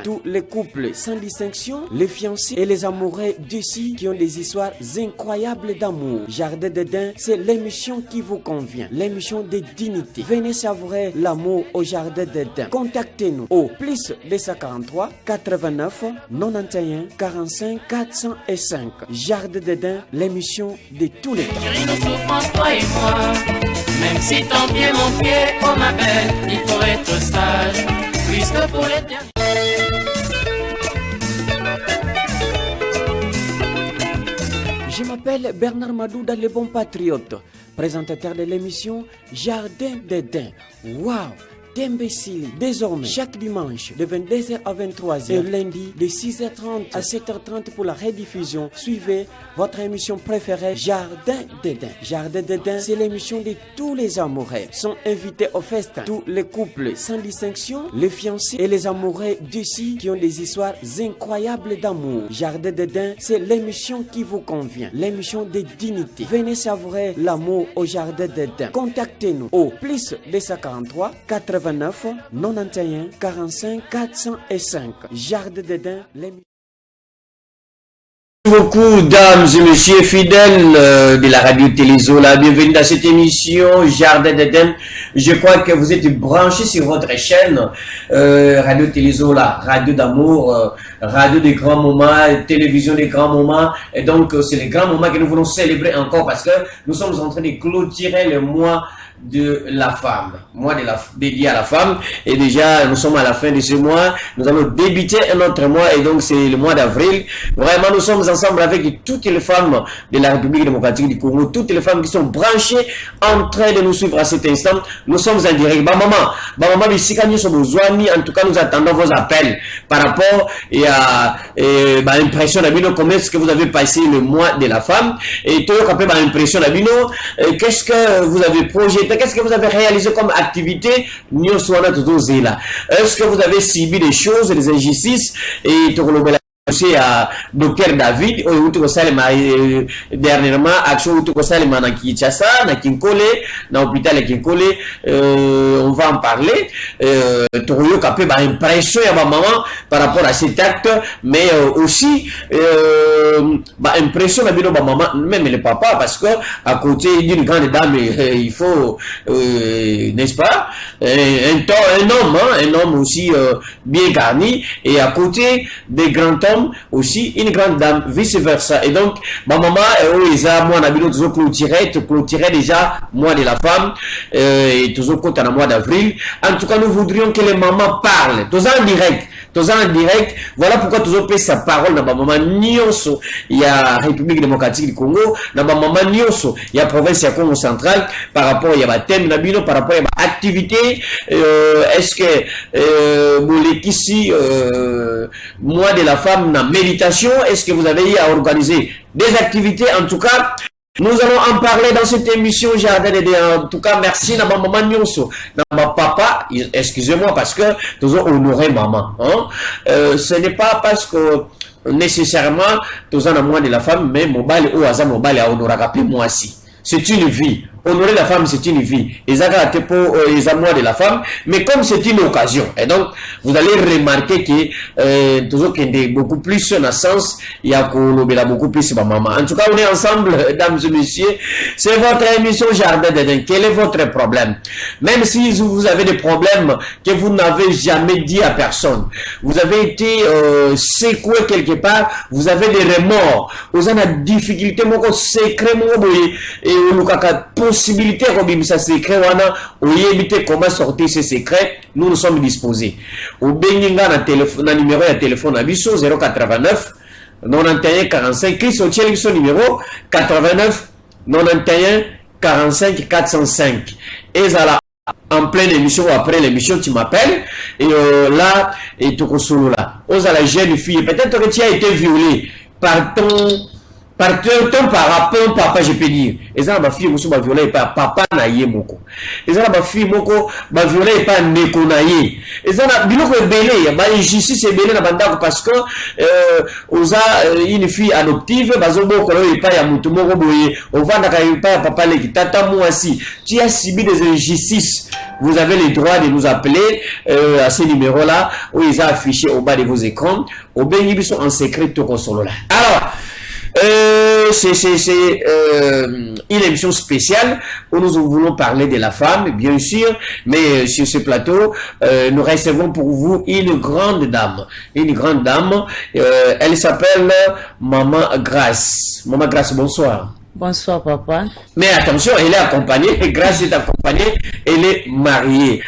Tous les couples sans distinction, les fiancés et les amoureux d'ici qui ont des histoires incroyables d'amour. Jardin d'Éden, c'est l'émission qui vous convient, l'émission de dignité. Venez savourer l'amour au Jardin d'Éden. Contactez-nous au plus 243 89 91 45 405. Jardin d'Éden, l'émission de tous les temps. Chérie, nos souffrances, toi et moi. Même si ton pied, mon pied, oh ma belle, il faut être sage, puisque pour l'éternité. Je m'appelle Bernard Madouda, le bon patriote, présentateur de l'émission Jardin d'Éden. Waouh! D'imbéciles. Désormais, chaque dimanche de 22h à 23h et lundi de 6h30 à 7h30 pour la rediffusion, suivez votre émission préférée Jardin d'Éden. Jardin d'Éden, c'est l'émission de tous les amoureux. Sont invités au festin tous les couples sans distinction, les fiancés et les amoureux d'ici qui ont des histoires incroyables d'amour. Jardin d'Éden, c'est l'émission qui vous convient, l'émission de dignité. Venez savourer l'amour au Jardin d'Éden. Contactez-nous au plus 243 89 91 45 405. Jardin d'Éden, l'émission. Beaucoup dames et messieurs fidèles de la radio Télézola, bienvenue dans cette émission Jardin d'Éden. Je crois que vous êtes branchés sur votre chaîne radio Télézola, radio d'amour, radio des grands moments, télévision des grands moments. Et donc c'est les grands moments que nous voulons célébrer encore parce que nous sommes en train de clôturer le mois de la femme, mois dédié à la femme, et déjà nous sommes à la fin de ce mois, nous allons débuter un autre mois, et donc c'est le mois d'avril. Vraiment nous sommes ensemble avec toutes les femmes de la République démocratique du Congo, toutes les femmes qui sont branchées en train de nous suivre à cet instant. Nous sommes en direct. Maman, en tout cas nous attendons vos appels par rapport à l'impression d'Abino, comment est-ce que vous avez passé le mois de la femme, et tout après l'impression d'Abino, qu'est-ce que vous avez projeté, qu'est-ce que vous avez réalisé comme activité? Est-ce que vous avez subi des choses, des injustices? Et c'est à Dr David dernièrement action na Kinshasa na Kinkole na hôpital Kinkole, on va en parler. Toyo capé impression ya maman par rapport à cet acte, mais aussi impression la maman, même le papa, parce que à côté d'une grande dame il faut n'est-ce pas un homme aussi bien garni, et à côté des grands hommes aussi une grande dame, vice versa. Et donc ma maman moi nabino toujours clôturer déjà mois de la femme, et toujours compte en mois d'avril. En tout cas nous voudrions que les mamans parlent tous en direct. Voilà pourquoi toujours paie sa parole dans ma maman Nyonso, il y a République démocratique du Congo, dans ma maman Nyonso, il y a province il y a Congo central, par rapport il y a thème nabino, par rapport il y a activité. Est-ce que ici mois de la femme na méditation, est-ce que vous avez eu à organiser des activités? En tout cas nous allons en parler dans cette émission Jardin d'Éden. En tout cas, merci à ma maman Nyonso, à ma papa, excusez-moi parce que nous avons honoré maman. Ce n'est pas parce que nécessairement nous avons moins de la femme, mais mobile ou hasard mobile a honoré moi aussi. C'est une vie. Honorer la femme, c'est une vie. Ils ont pour les amours de la femme, mais comme c'est une occasion. Et donc, vous allez remarquer que toujours qu'il y a beaucoup plus dans le sens, il y a beaucoup plus ma maman. En tout cas, on est ensemble, dames et messieurs. C'est votre émission Jardin d'Éden. Quel est votre problème? Même si vous avez des problèmes que vous n'avez jamais dit à personne, vous avez été secoué quelque part, vous avez des remords, vous avez des difficultés, secret, et possibilité de ça secret, ou éviter comment sortir ces secrets, nous sommes disposés. Au Beninga, na numéro de téléphone à Bisso 089 91 45, Chris Otiel, son numéro 89 91 45 405. Et là, en pleine émission ou après l'émission, tu m'appelles, et là, et tu consolo là. Aux à la jeune fille, peut-être que tu as été violée par ton ton papa, je peux dire. Et ça, ma fille, monsieur, ma violée, pas papa na ye moko. Et ça, ma fille, moko, ma violée, pas neko na ye. Et ça, biloko belé, ma injustice est belé na bandako parce que, oza, une fille adoptive, bazo moko, là, pas ya mutu moko boye, on va naka pas papa leki, tata moi si, tu as subi des injustices. Vous avez le droit de nous appeler à ces numéros-là, où ils sont affichés au bas de vos écrans, au bénéfice en secret, tout consolo là. Alors, c'est une émission spéciale où nous voulons parler de la femme, bien sûr, mais sur ce plateau, nous recevons pour vous une grande dame. Une grande dame, elle s'appelle Maman Grace. Maman Grace, bonsoir. Bonsoir, papa. Mais attention, elle est accompagnée, Grace est accompagnée, elle est mariée.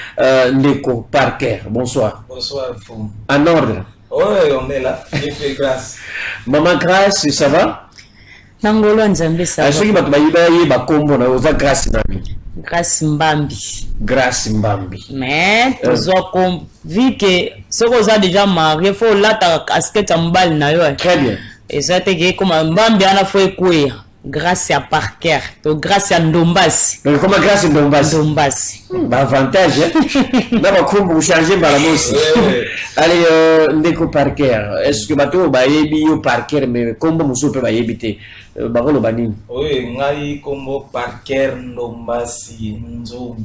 Neko Parker, bonsoir. Bonsoir, Fou. En ordre. Oui, on est là. J'ai fait grâce. Maman Grace, ça va? Nangolo Nzambe, ça va. Est-ce que tu vas kombo na oza Grace nami? Grace Mbambi. Grace Mbambi. Mais, vu que ce qu'on a déjà marié, il faut là ta casquette en balle na yo. Très bien. Et ça te dit comme Mbambi ana faut écouer. Grâce à Parker, donc grâce à Ndombasi. Donc comment grâce à Ndombasi? Ndombasi. Bah avantage, hein? D'abord comme vous changez par la mosse. Allez, Ndeko Parker. Est-ce que bateau ba yebi yo Parker mais comme vous soupe ba yebité? Ba rolo bani. Oui, ngai kombo Parker Ndombasi Nzungu.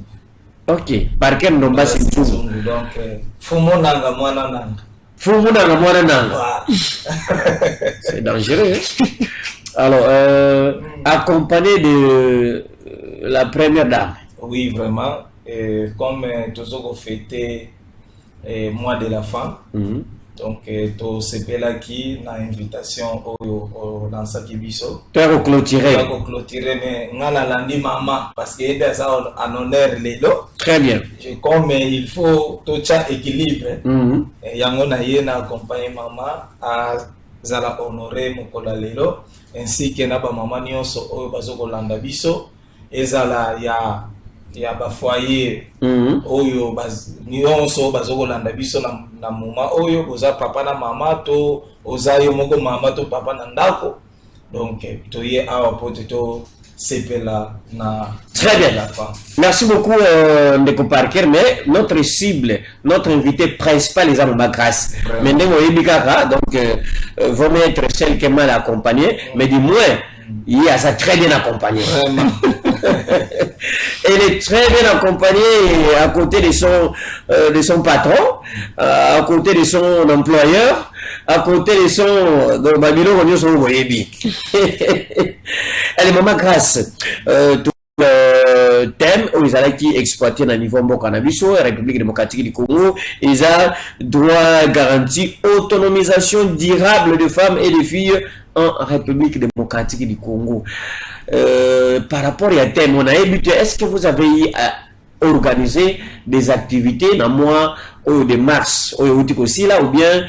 Ok, Parker Ndombasi Nzungu. Donc fumo nanga mwana nanga. Fumo nanga mwana nanga. C'est dangereux, hein? Alors, accompagné de la première dame. Oui, vraiment. Comme toujours fêté mois de la femme, donc tout ce là qui na invitation au dans sa kibiso. Tu as clôturé. Tu as clôturé, mais ngala landi maman parce que c'est ça en honneur lelo. Très bien. Comme il faut tout ça équilibre. Yango na yena accompagner maman à zala honorer mokola lelo. Ainsi que na ba mama nyonso oyo bazokolanda biso ezala ya ba foyer oyo nyonso bazokolanda biso na mama oyo oza papa na mama to oza yo moko mama to papa na ndako donc toye awa pote to sepela na très bien la femme. Merci beaucoup Ndeko Parker, mais notre cible, notre invité principal est Maman Grace. Mais donc vaut mieux être celle qui est mal accompagnée, mais du moins il y a ça très bien accompagné. Elle est très bien accompagnée à côté de son patron, à côté de son employeur, à côté de son Babylon. Elle est Maman Grace. Thème où ils allaient qui exploiter dans le niveau Mokanabiso, République démocratique du Congo, ils ont droit garanti autonomisation durable de femmes et de filles en République démocratique du Congo. Par rapport à thème, on a ébuté, est-ce que vous avez organisé des activités dans le mois de mars, aussi là, ou bien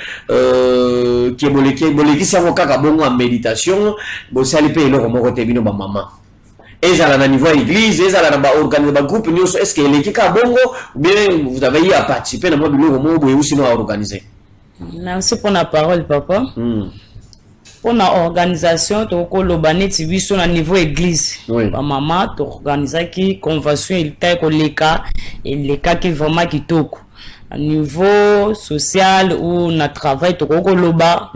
qui est boleki savoka kabongo en méditation, bon ça les pays leur mokote bino ba maman. Ezala na niveau église, ezala na organiser ba groupe nyonso, est-ce que l'équipe ka bongo ou bien vous avez eu à participer dans le biloko mo boye aussi no à organiser? Merci pour la parole, papa. Pour la organisation, tu as l'obani biso na niveau église. Oui. Ba maman, tu organiser qui convention il taille ko leka et leka qui vraiment qui toko. À niveau social ou na travail tu ko loba.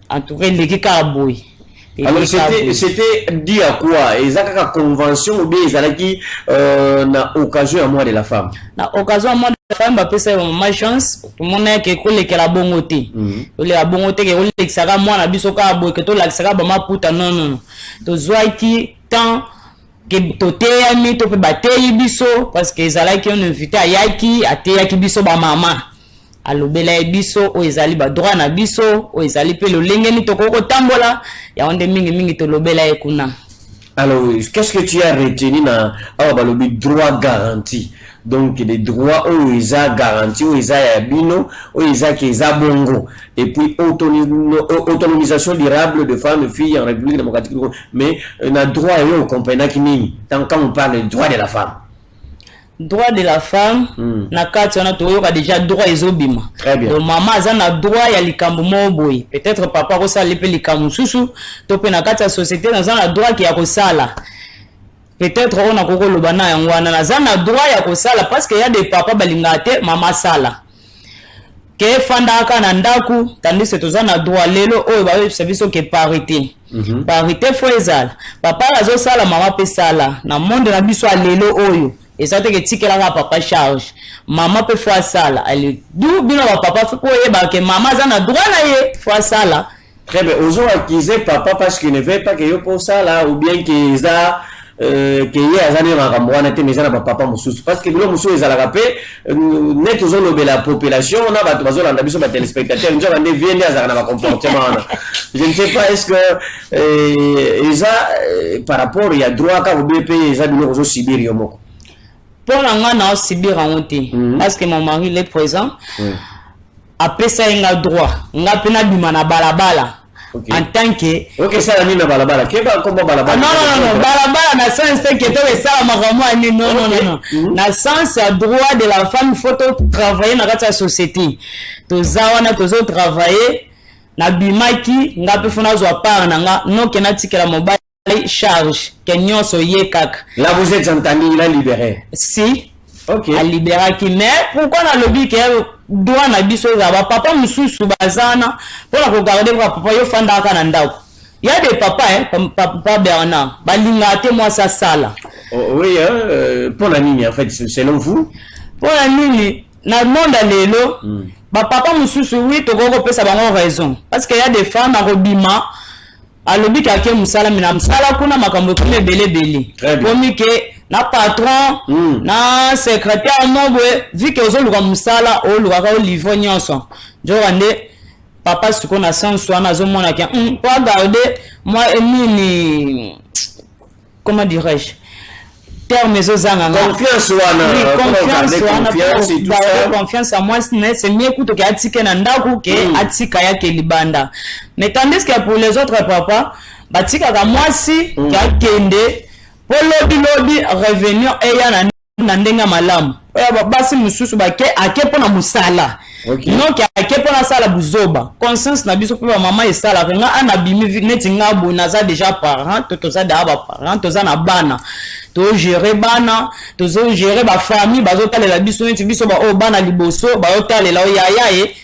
En tout cas, l'équipe ka boy. Alors c'était dit à quoi? Ils ont une convention ou bien ils ont qui na occasion à moi de la femme. Na occasion à moi de la femme, bah peut être ma chance. Tout le monde est que coule que la bongoté. La bongoté que coule que ça va moi na biso ka boy que tout la ça va ma puta non. To zoi qui tant que to te ami to pe batei biso parce que ils allaient qui on invité à yaki à te yaki biso ba maman. Alobela biso o ezali ba droit na biso o ezali pe lo lengeni to koko tambola ya onde mingi to lobela ekuna. Alors qu'est-ce que tu as retenu na le droit garanti? Donc des droits où ils ont garanti, où ils ont bino, où ils ont qu'ils ont bongo et puis autonomisation durable de femmes et filles en République démocratique du Congo. Mais on a droit au compagnie qui tant quand on parle du droit de la femme. droit de la femme na kati wana toyoka déjà droit ezobima. Très bien. Donc maman aza na droit ya likambo mo boy. Peut-être papa ko sala pe likambo susu to pe na kati ya société na na droit ki ya ko sala. Peut-être on a koko loba na yango wana na droit ya ko sala parce que y a des papa balingate mama sala. Ke fanda aka na ndaku tandis que toza na droit lelo oyo ba service ke parité. Parité fo ezala. Papa azo sala mama pe sala. Na monde na biso lelo oyo. Et ça te que tikela ka papa charge. Maman peut faire ça là. Elle d'où bino ba papa faut yeba que maman za na droit na ye faire ça là. Très bien. Ozo accuser papa parce qu'il ne veut pas que yo pour ça là ou bien que ça que ye azani makambo wana te mezana ba papa mususu parce que bilo mususu ezala kapé net ozo lobela population on a ba bazo landa biso ba téléspectateurs njo bande vienne azana na ba comportement wana. Je ne sais pas est-ce que eza par rapport il y a droit ka BP eza bino ozo subir yo moko. Pour la na subir en honte parce que mon mari est présent. Après ça il a droit. Nga pena bima na balabala. Okay. En tant que OK ça la nina balabala. Keba kombo balabala. Non balabala na sens que to ça makambo ani non. Na sens droit de la femme faut travailler dans la société. To zawana to zo travailler na bimaki nga pe fona zo part na nga non que na tikela mobile charge kenyon so ye kak. Là vous êtes entendu il a libéré. Si. OK. A libéré qui mais pourquoi na lobby que doit na biso za ba papa mususu bazana pour la regarder papa yo fanda ka na ndako. Il y a des papas papa Bernard balingate moi ça sala. Oui pour la ligne en fait selon vous. Pour la ligne na monde lelo ba papa mususu oui to go pesa bango raison parce que y a des femmes à robima alobi kake musala mina musala kuna makambo kule belebele komi ke na patron na secrétaire mobwe vu que ozoluka musala oluka ka olivo nyonso jo rande papa suko na sens wana azomona ke pour garder moi emini comment dirais-je terme zozanga confiance wana confiance à moi c'est mieux que to atike na ndaku ke atika yake libanda mais tandis que pour les autres papa batika ka mwasi ka kende pour lobby revenir eya na ndenga malamu oya basi mususu bake ake pona musala non ke ake pona sala buzoba conscience na biso pe mama esala nga ana bimi neti nga bo naza déjà parent to za da ba parent to za na bana to gérer bana to gérer ba famille bazo talela biso neti biso ba o bana liboso ba o talela o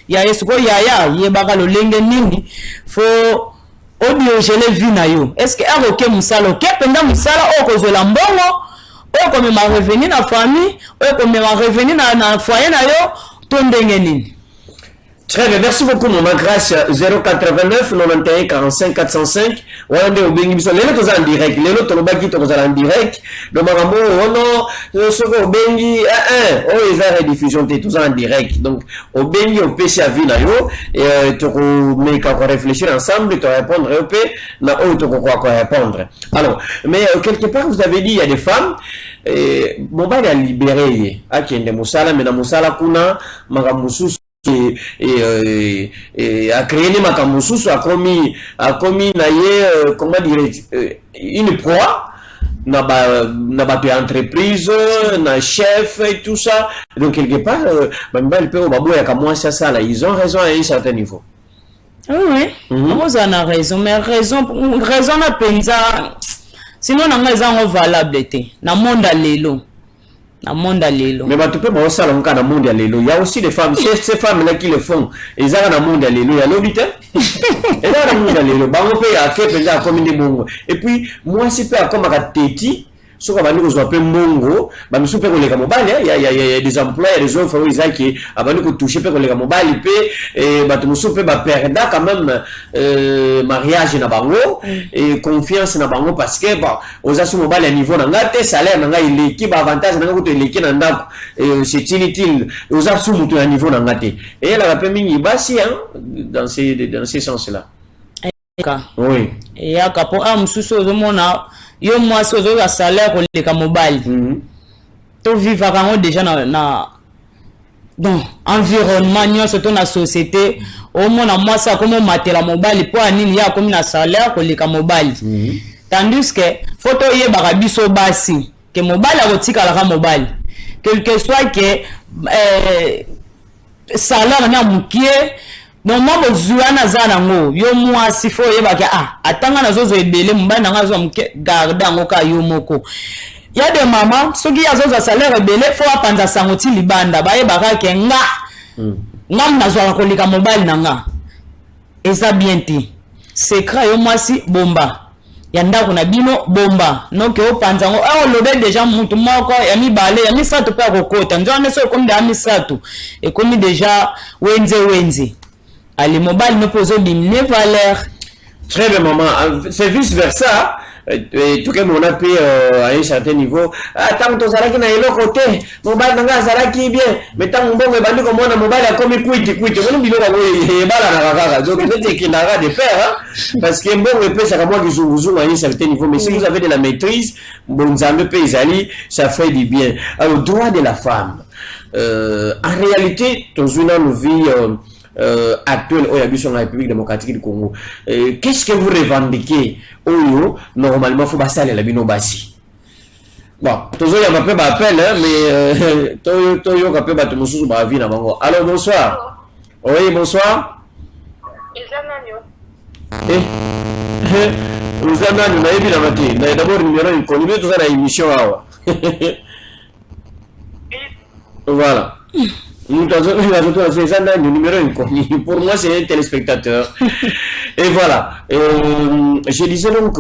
yaya suko yaya ye baka lo lenge nini fo audio gele vina yo est-ce que aroke musala ke penda musala o ko zola mbongo o ko me ma revenu na famille o ko me ma revenu na foyer na yo to ndenge nini. Très bien, merci beaucoup maman grâce 089 91 45 405 wande obengi biso lelo toza en direct lelo tolobaki toza en direct do makambo ono soko obengi o eza rediffusion te toza en direct donc obengi opesi avis na yo et to meka ko réfléchir ensemble to répondre au pe na o to ko répondre. Alors mais quelque part vous avez dit il y a des femmes mobile a libéré akende musala mais na musala kuna makambo susu et a créé les makamususu a commis na ye comment dire une proie na ba entreprise na chef et tout ça donc quelque part il peut baboya ka moi ça là ils ont raison à un certain niveau. Oui vous en avez raison mais raison na penza sinon na ngeza valable te na monde lelo na monde lelo mais tu peux pas ça dans monde lelo il y a aussi des femmes ces femmes là qui le font ils ont dans monde lelo il y a l'obité et là dans monde lelo ba on peut à faire déjà comme des bongo et puis moi c'est pas comme à teti ce qu'on va nous appeler mongo ba mi super les mobile il y a des emplois des offres où ils qui avant que toucher per les mobile et ba tu super ba perdre quand même mariage na bango et confiance na bango parce que bon aux assu mobile à niveau na ngate salaire na ngai l'équipe avantage na ko l'équipe na ndako c'est inutile aux assu mutu à niveau na ngate et la pe mingi basi dans ces sens là. Oui. Et ya kapo amsuso zomona yo moi so zo ya salaire ko le ka mobile to vivre quand déjà na donc environnement nyonso to na société au mona moi ça comme matela mobile pour anini ya comme na salaire ko le ka mobile tandis que photo ye barabiso basi que mobile a rotika la mobile quel que soit que salaire na mukie non moi bozuana zana ngo yo mwasi fo yebaka atanga nazozo ebele mba na ngazo muke garder ngo ka yo moko ya de mama soki azozo salaire ebele fo apanza sangoti libanda ba yebaka ke nga ngam nazwa kolika mobile nanga eza bien ti secret yo mwasi bomba ya ndako na bino bomba donc opanza ngo lobe déjà mutu moko ya mibale ya misato pe akokota nzone so comme ya misato et comme déjà wenze allez mobile ne pose diminuer valeur. Très bien maman, c'est vice versa. Tout cas on a payé à un certain niveau. Tant que ça qui na elo côté mobile nanga zalaki bien mais tant mbongo bandi ko mona mobile akomi kuiti mona biloko ngo bala na kaka donc c'est qu'il n'a de faire parce que mbongo peut ça comme kizunguzu à un certain niveau mais si vous avez de la maîtrise bonzambe paysanni ça fait du bien. Alors droit de la femme en réalité dans une vie actuelle au Yabusson la République démocratique du Congo, qu'est-ce que vous revendiquez au normalement faut passer la binobasi. Bon, toujours il y a pas appel mais toyo ka pe ba to mususu ba vie na bango. Alors bonsoir. Oui, bonsoir. Vous avez na yebi na mati. Na d'abord numéro une connu tout ça na émission awa. Voilà. Nous avons le numéro inconnu. Pour moi, c'est un téléspectateur. Et voilà. Je disais donc,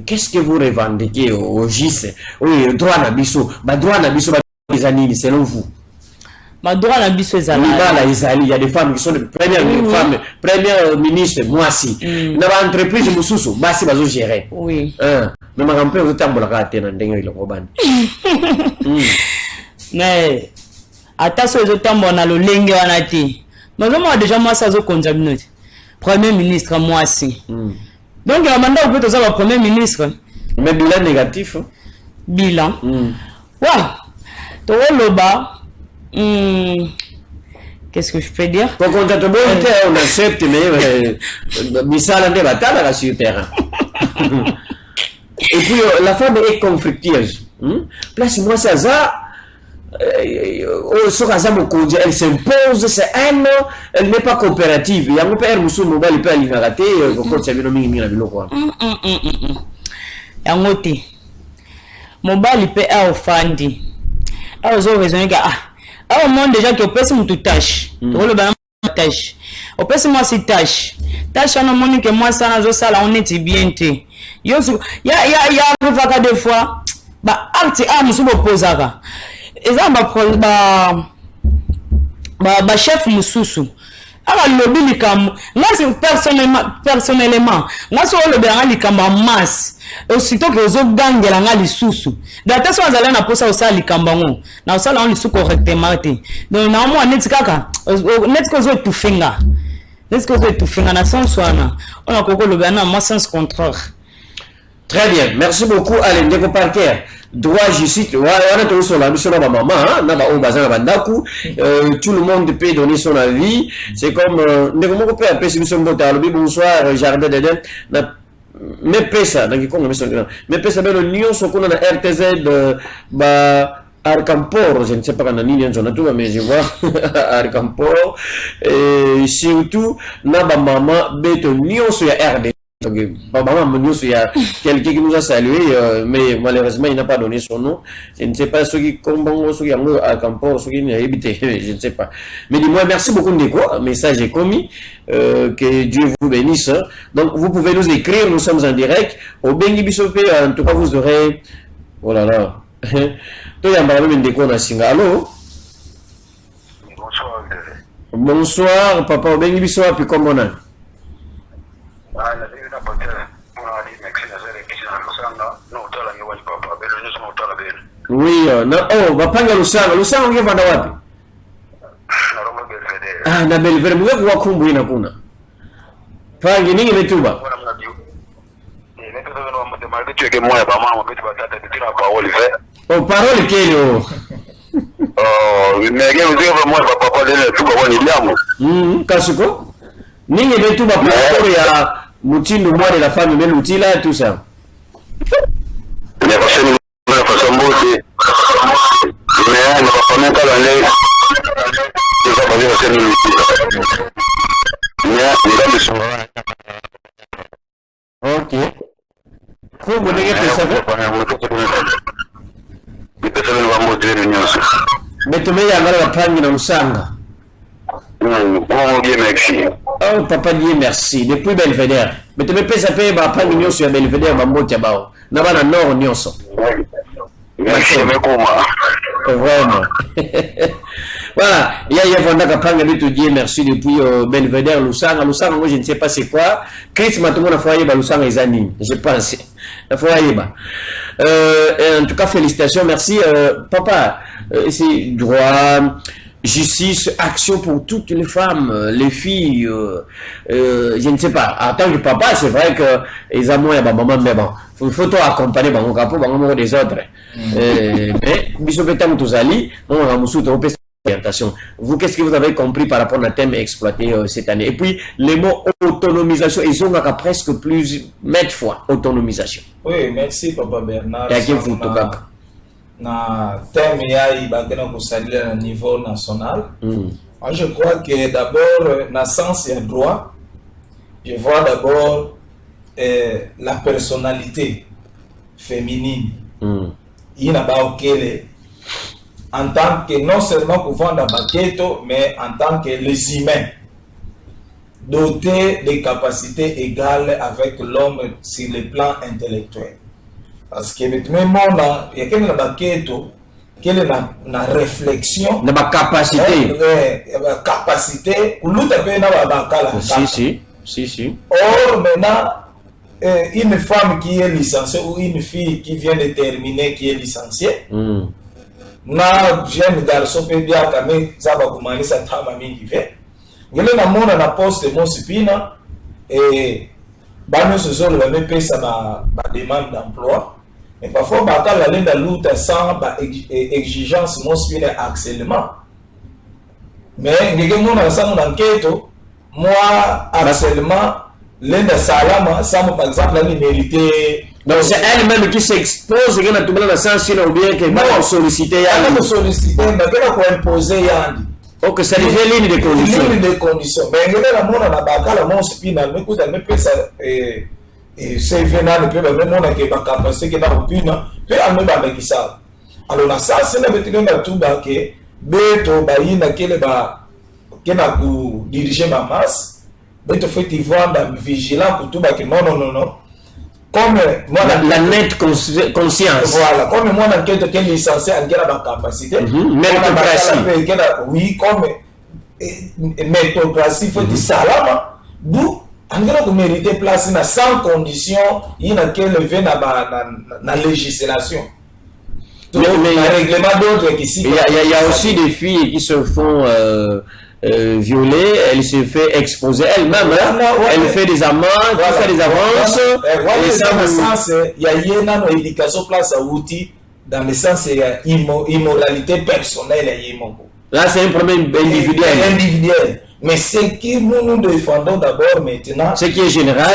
qu'est-ce que vous revendiquez au GIS? Oui, droit d'abisso. Droit d'abisso, selon vous. Droit d'abisso, il y a des femmes qui sont les premières femmes, premières ministres, moi aussi. Dans l'entreprise, je me suis dit, gérer. Oui. Mais ma grand-père, vous êtes en mais attention aux autres na lo lenge wana ti mais moi déjà moi ça zo condamné premier ministre moi aussi donc il manda peut to ça premier ministre mais bilan négatif bilan ouais to loba qu'est-ce que je peux dire pour qu'on te bonne on accepte mais misala de batala la sur terrain et puis la femme est conflictueuse place moi ça elle s'impose, c'est elle n'est pas coopérative. Il y a un père musulman mobile peut aller rater quand ça vient mingi na biloko wana. Yango te. Mobile peut offandi. Azo raisonner ka au monde déjà que personne mutu tâche. To le ba tâche. Au personne moi c'est tâche. Tâche na moni que moi ça na zo sala on est bien te. Yo ya vaka des fois ba acte musubo posaka. Exemple ba chef mususu ala lobi likambo ngasi personnellement ngasi o lobi nga likambo masse aussitôt que ozo gangela nga lisusu data so azala na posa osala likambo ngo na osala on lisu correctement te donc na mo net kaka net ko zo tufinga na sens wana on a koko lobi na mo sens contraire. Très bien, merci beaucoup Alain Ndeko Parker. Droit justice, on a toujours sur la mission de ma maman, tout le monde peut donner son avis. C'est comme Ndeko peut appeler mission de bonsoir, jardin d'Eden. Mais pesa, mais pesa ben l'union sur qu'on a RTZ Arcampor, je ne sais pas quand on a mis tout, mais je vois Arcampor et surtout naba maman bête union sur RD. Maman, il y a quelqu'un qui nous a salué, mais malheureusement il n'a pas donné son nom. Je ne sais pas ceux qui combattent, ceux qui ont à Campor, ceux qui ont habité, je ne sais pas. Mais dis-moi, merci beaucoup Ndeko, message est commis, que Dieu vous bénisse. Donc vous pouvez nous écrire, nous sommes en direct. Au Bengi Bissopé, en tout cas vous aurez. Oh là là. Allô? Bonsoir. Bonsoir, papa. Au Bengi Bissopé, puis comment on a? Oui, wapanga Lusanga ungevanda wapi? Na Belvedere mwe kwa kumbu ina kuna. Pangi ningi metuba. Parole kele Kasuko? Ningi metuba parole ya Mutindo moi de la femme mais l'outil là tout ça. Mais on va pas mettre dans les ça va dire c'est nous mais nous sommes ok ko mo ndenge pesa betume yangala bapangi na Lusanga. Oh papa Dieu merci depuis Belvedere betume pesa pe bapangi nyonso ya Belvedere bamboti bao na bana nord nyonso. Merci beaucoup. Vraiment. Voilà, il y a Yvonne Kapanga Bitu Dieu merci depuis Belvedere Lusanga. Lusanga, moi je ne sais pas c'est quoi. Chris Matomo na foyer ba Lusanga ezani, je pense. La foyer ba. En tout cas félicitations, merci papa. C'est droit, justice, action pour toutes les femmes, les filles, je ne sais pas. En tant que papa, c'est vrai que les amours et maman, mais bon, il faut accompagner mon capot, des autres. Mais, bisopétam Touzali, on a orientation. Vous, qu'est-ce que vous avez compris par rapport au thème exploité cette année? Et puis, les mots autonomisation, ils ont presque plus, maintes fois, autonomisation. Oui, merci, Papa Bernard. Et à qui vous na thème il va au niveau national. Moi, je crois que d'abord, dans le sens du droit, je vois d'abord la personnalité féminine. Il n'a pas en tant que non seulement pour vendre un baqueto, mais en tant que les humains dotés de capacités égales avec l'homme sur le plan intellectuel. Parce que même il y a quelqu'un baqueto, quelle est la réflexion, la capacité, capacité, ou l'autre si. Or maintenant, une femme qui est licenciée ou une fille qui vient de terminer qui est licenciée. Na jeune garçon peut bien quand ça va commencer sa femme mingi fait ngele na mona na poste mon sipina et bano se sont le même ça ba demande d'emploi mais parfois ba ka la lenda luta sans ba exigence mon sipina harcèlement mais ngeke mona ça mon enquête moi harcèlement lenda salama ça par exemple la mérité. Donc c'est elle-même qui s'expose, qui a tout le sens ou bien que va solliciter. Elle va solliciter, mais elle va imposer Yandi. Ok, ça devient ligne de conditions. Ligne de conditions. Mais elle a mon abaka la mon spina, mais quand elle peut ça et c'est venant ne peut même mon que pas capacité que dans puna, peut elle va avec ça. Alors là ça c'est la betine na tout ba que beto ba ina kele ba kena ku diriger ma masse, beto fait y vendre vigilant pour tout ba que non. Comme moi la nette conscience. Voilà, comme moi dans quelque qui est licencié en quelle capacité. Oui, comme métocratie faut dire salama. D'où en quelle mériter place sans condition, il n'a qu'elle lever na législation. Mais règlement d'autres qui il y a aussi des filles qui se font violée, elle se fait exposer elle-même, elle fait des amendes, fait des avances. Il y a une éducation place à outils dans le sens immoralité personnelle. Là, c'est un problème individuel. Mais ce que nous défendons d'abord maintenant, ce qui est général,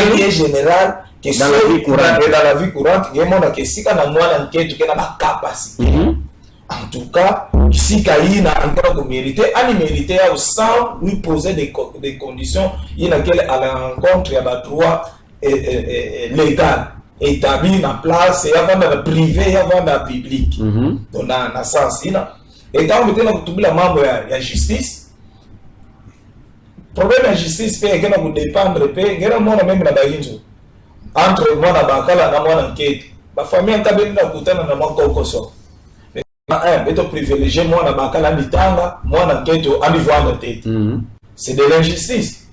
que dans la vie courante, il y a un qui est la capacité. En tout cas, si il a encore mérité, il mérité sans lui poser des conditions, il a à l'encontre, il y a des droits légaux établis en place, il y a dans le privé, il y a dans le public. Donc, dans le sens, et quand on met la membre de la justice, le problème de la justice, c'est que dépendre même entre moi et Bakala, et moi enquête. La famille a été privilégié, moi na bakala mitanga, moi na keto anivoire de tête. C'est de l'injustice.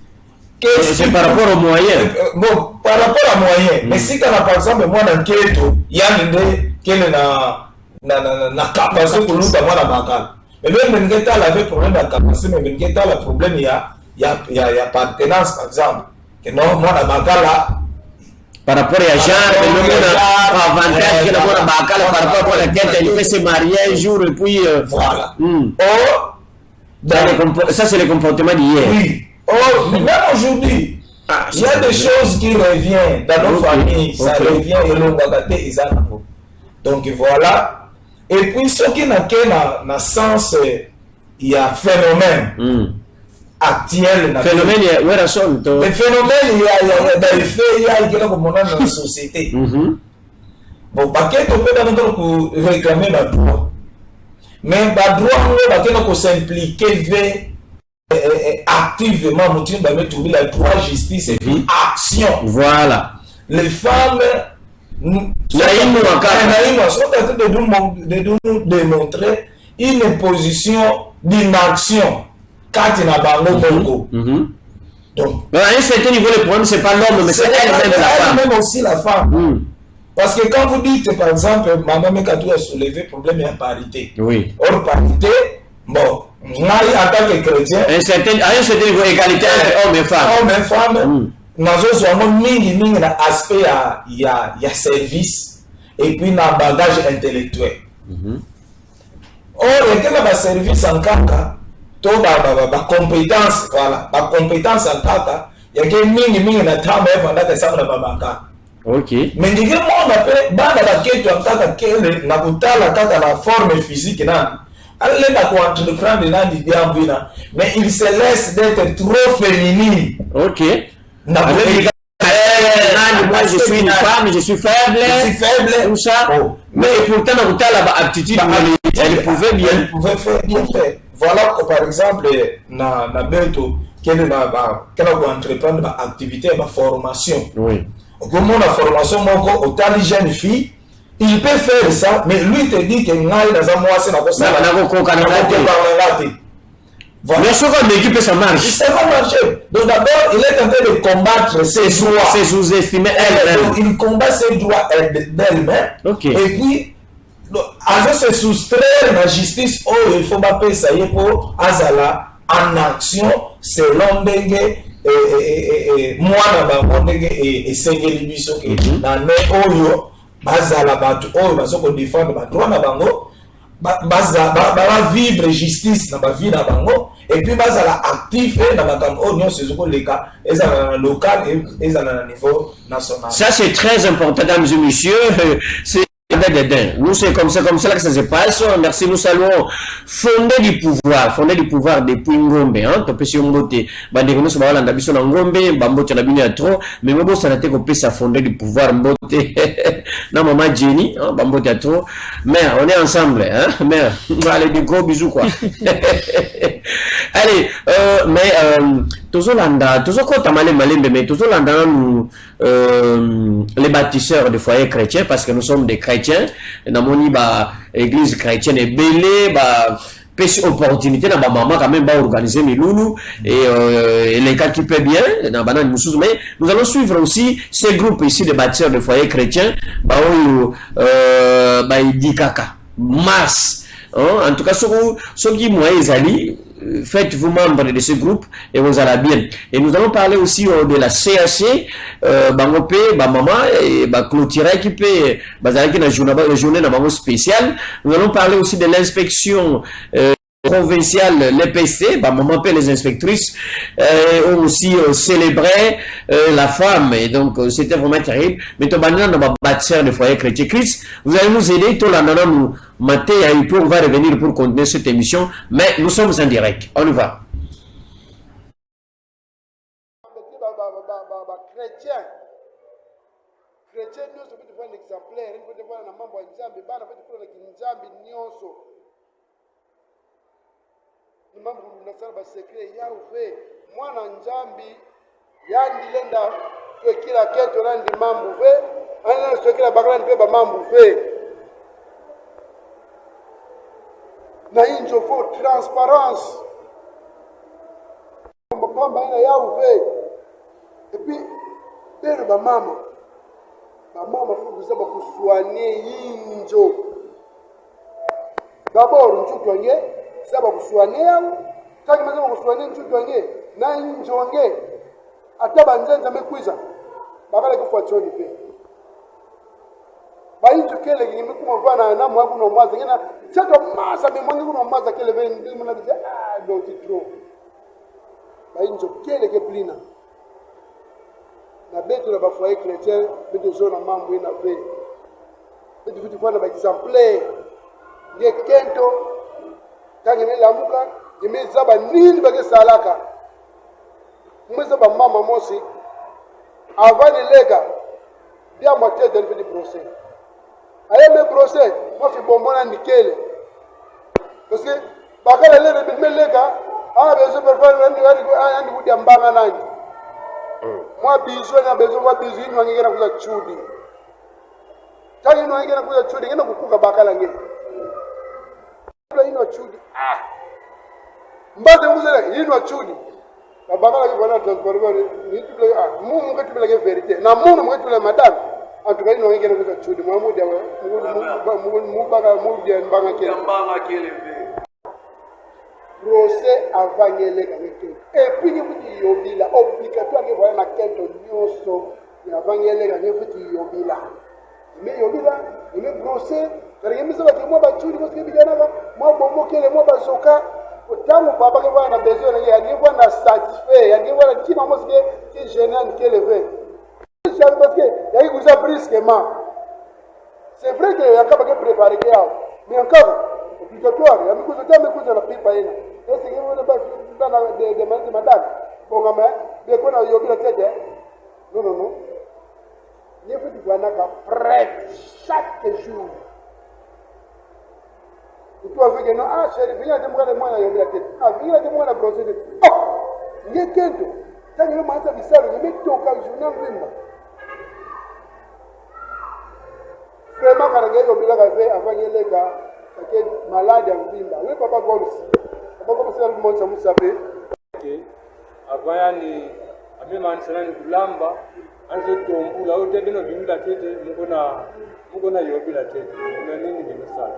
C'est par rapport aux moyens. Bon, par rapport aux moyens. Mais si quand par exemple moi na keto, il y a une quelle na capacité pour nous d'avoir la bakala. Mais même ngeta avait problème de capacité, mais ngeta le problème il y a partenance par exemple. Que non moi na bakala par rapport à Jean, le avantage que la par rapport à laquelle elle fait se marier un jour et puis voilà. Ça c'est le comportement d'hier. Oui. Oh, même aujourd'hui, il y a des choses qui reviennent dans nos familles, ça revient et l'on va gâter. Donc voilà. et puis ce qui n'a que na sens il y a phénomène actuel na phénomène où est son to le phénomène il y a des faits il y a quelque moment dans la société bon paquet to peut dans pour réclamer la droit mais ba droit on va que s'impliquer vers activement motif ba mettre la droit justice et puis action voilà les femmes nous sont en train de nous démontrer une position d'inaction quand il n'a pas l'autre. Donc, à un certain niveau, le problème, c'est pas l'homme, mais c'est elle-même la femme. Elle-même aussi la femme. Parce que quand vous dites, par exemple, Maman Mekatou a soulevé le problème de parité. Oui. Or, parité, bon, moi, en tant que chrétien, à un certain niveau, égalité entre hommes et femmes. Hommes et femmes, nous avons un aspect, il y a service, et puis un bagage intellectuel. Or, il y a un service en caca. La compétence, voilà, la compétence en tata, il y a que na tamba pendant que ça na OK. Mais il y a on appelle banda la ketu en tata kele na kutala kaka la forme physique na. Elle est pour entreprendre na di diambina, mais il se laisse d'être trop féminine. OK. Na moi je suis une femme, je suis faible, tout ça. Mais pourtant dans la aptitude elle pouvait bien faire. Voilà que par exemple, na Beto, qu'elle a entreprendre une activité, une formation. Oui. Comme la formation, autant les jeunes filles, il peut faire ça, mais lui te dit que n'a dans un mois, c'est la cosa. Voilà. Mais ce qu'on équipe, ça marche. Ça va marcher. Donc d'abord, il est en train de combattre ses droits. C'est sous-estimé elle-même. Il combat ses droits d'elle-même. Okay. Et puis, avant de se soustraire à la justice, il faut m'appeler ça pour Azala en action selon Dengue moi et Sengeli Biso dans les Oyo, Bazala Batu Oyo, Bazoko défendre Badroit Nabango, Baza vivre justice dans la vie Nabango, et puis Bazala actif dans la Tam Oyo, c'est le cas, et dans le local et dans le niveau national. Ça c'est très important, mesdames et messieurs. Nous, c'est comme ça que ça se passe. Merci, nous saluons fondé du pouvoir depuis Ngombe, hein, to pesi Ngombe, bandeko so bawala ndabiso na Ngombe, bambote na bino ya trop, mais moi ça n'a été pesa fondé du pouvoir mbote, na maman Jenny, hein, bambote ya trop, mère, on est ensemble, hein, mère, allez, des gros bisous, quoi. Allez, mais, Tozolanda, mais Tozolanda, nous, les bâtisseurs de foyers chrétiens, parce que nous sommes des chrétiens, dans mon église chrétienne est belée, pêche opportunité, dans ma maman quand même va organiser mes loulous, et les cas qui peuvent bien, dans banane moussous, mais nous allons suivre aussi ces groupes ici de bâtisseurs de foyers chrétiens, Dikaka, Mars, en tout cas, ceux qui m'ont ali, faites-vous membre de ce groupe et vous allez bien. Et nous allons parler aussi de la CAC, Bangopé, Maman, et clôturer qui peut, la journée spéciale. Nous allons parler aussi de l'inspection provinciale, l'EPC, maman paie les inspectrices, ont aussi célébré la femme, et donc c'était vraiment terrible. Mais tout maintenant, dans ma bâtisseur de foyer chrétien Christ, vous allez nous aider, tout là, nous, matin, on va revenir pour continuer cette émission, mais nous sommes en direct. On y va. Chrétien, nous sommes un exemplaire, nous devons avoir un membre de Nzambi, mambo mnasaba secret Yahweh mwana Nzambi yani lenda kwa kila kitu randi mambo ve ana sekela bagala ndipe mambo ve na injo for transparence kwamba ina Yahweh et puis pere ba mama fukuzaba kuswanie injo d'abord nchutu wange saba kuswania taki mazaba kuswania nchutu wange na injo wange ataba nzenza mekwiza bakale kufuachoni pe bainjo kele gini mekuma vana na mwabu no mwaza ngena chato masa be mwangi kuno mwaza kele be ndi mwana dize do titro bainjo kele ke plina na beto na bafoye chrétien beto zona mambo ina pe beto futi fana ba exemplaire nge kento tangi ne lamuka nge zaba nini bage salaka mweza ba mama mosi avani lega bia moté de le brosser aye me brosser moi fi bombona nikele parce que bakala le me lega besoin de faire un coup d'ambanga nani moi besoin na besoin moi besoin ni ngena kuza chudi tangi no ngena kuza chudi ngena kukuka bakala nge ino chudi mbaze muzela ino chudi bakala ki bana transformer ni tule mu ngati bela ke vérité na mu ngati bela madame en tout cas ino ngena kuza chudi moi mu dia mu baka mu dia mbanga kele procès avant les gars et puis il faut yobila obligatoire que voilà na kento nyoso avant les gars il faut yobila mais yobila il est procès car il me semble que moi batuli parce que bijana moi bombo kele moi bazoka tangu baba que voilà na besoin ya ni voilà satisfait ya ni voilà qui maman qui gênant kele veut parce que il y a eu ça brusquement c'est vrai que y a pas que préparer mais encore obligatoire ya mikuzo tame kuza na pipa yena ese ngene wona bana de manzi madame bonga ma be kona yobila tete non ni futi bwana ka prête chaque jour tu as vu que non chérie viens de moi yobila tete viens de moi na brosser ni kento tangi le manza bisalo ni toka journal vimba vraiment quand on yobila ka fait avant yeleka que malade en vimba oui papa Gomes papa Gomes c'est le monde ça vous savez OK avant yani amema sana ni kulamba anzo tombula utende no bimla tete mukona yobila tete na nini ni misala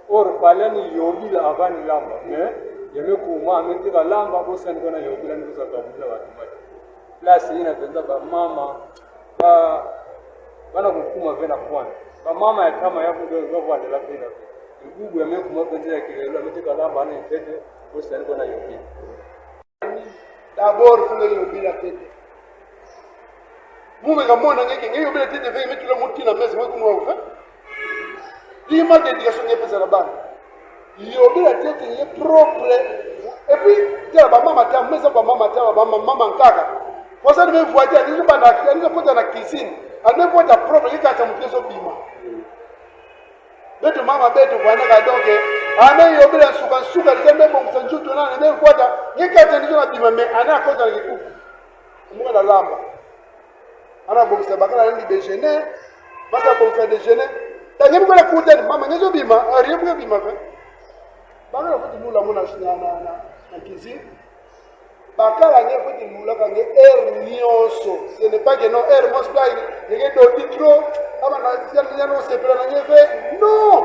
or pale ni yobila avant lamba mais yeme kuma ametika lamba bosa ni kona yobila ni kusa kabula watu maji plus ina penza ba mama bana kukuma vena kwana ba mama ya kama yako ndio kuendelea pena ngugu ya meku mapenzi ya kilelo ametika lamba na tete bosa ni kona yobila d'abord kuna yobila tete mume ngamona ngeke yobila tete ve metula mutina mezi mwe kunwa ufa lima de éducation n'est pas à la base yobila tete est propre et puis tela ba mama ta meza ba mama ta ba mama nkaka kwa sababu nimefuatia ndio bana ndio pota na cuisine anapota propre kika cha mteso bima betu mama betu bwana kadoke ame yobila suka litembe bomsa njuto na ndio kwata kika cha ndio na bima me ana kota liku munga la lamba ana bomsa bakala ndi déjeuner basa bomsa déjeuner tangi kwa kuta mama ngezo bima aribu bima fe bana futi lula mona shina na cuisine bakala nge futi lula kange nyoso ce n'est pas que non mos pas nge do titro ama na no se pela nge fe non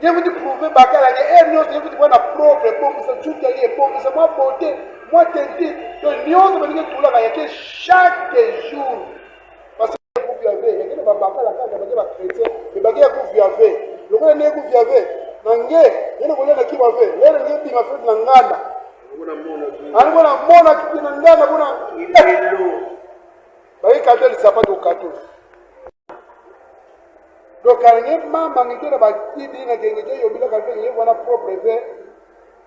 nge futi prouver bakala nge nyoso nge futi bona propre pour ça tout qui est pour ça moi beauté moi tenti to nyoso nge tula ka yake chaque jour parce que pour viaver nge ba bakala ka ba ba chrétien mais ba ke pour viaver le ko ne ku viaver nange nge ko le ki ba ve le nge bi ma fe na ngana alikuwa mona kipina ndana kuna bai katel sapato kato do karenge mama ngitera ba kidi na genge yo bila kafe nge wana propre ve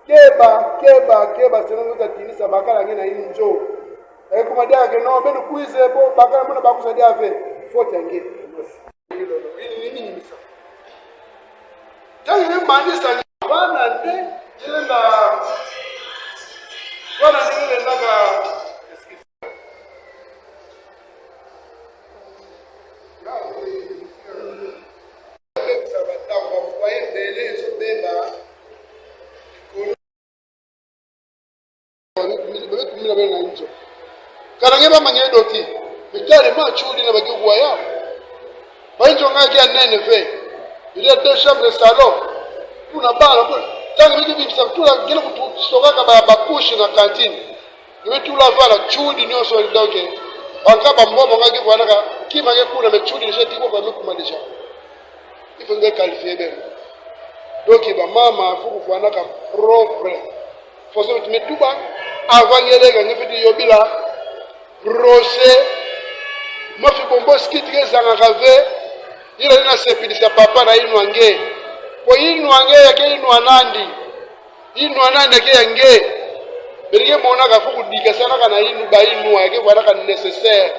keba senango za tini sabakala ngena ini njo kuma dia ke no beno kuize bo bakala mona bakusadia ve fote nge ini misa tangi mandisa bana nde jenda voilà ningine nataka karange ba mangedo ti bitale ma chudi na bagugwa ya banjo ngaki anene fe il y a deux chambres de salon kuna bala tangu miji bisafutula ngine kutoka ba kushi na kantini nimetula vala chudi nyoso lidoke wakaba mbomo ngaki bwana kima ke kuna mechudi nishati kwa mekumalisha ifo nge qualifier ben donc ba mama fuku bwana ka propre foso tumetuba avangelega ngifiti yobila rosé mafi bombo skiti ke zanga kave ila na sepidisa papa na inwange po inwa nge yake inwa nandi ke yange berige mona ka fuku dika sana kana inu ba inwa yake wala ka nécessaire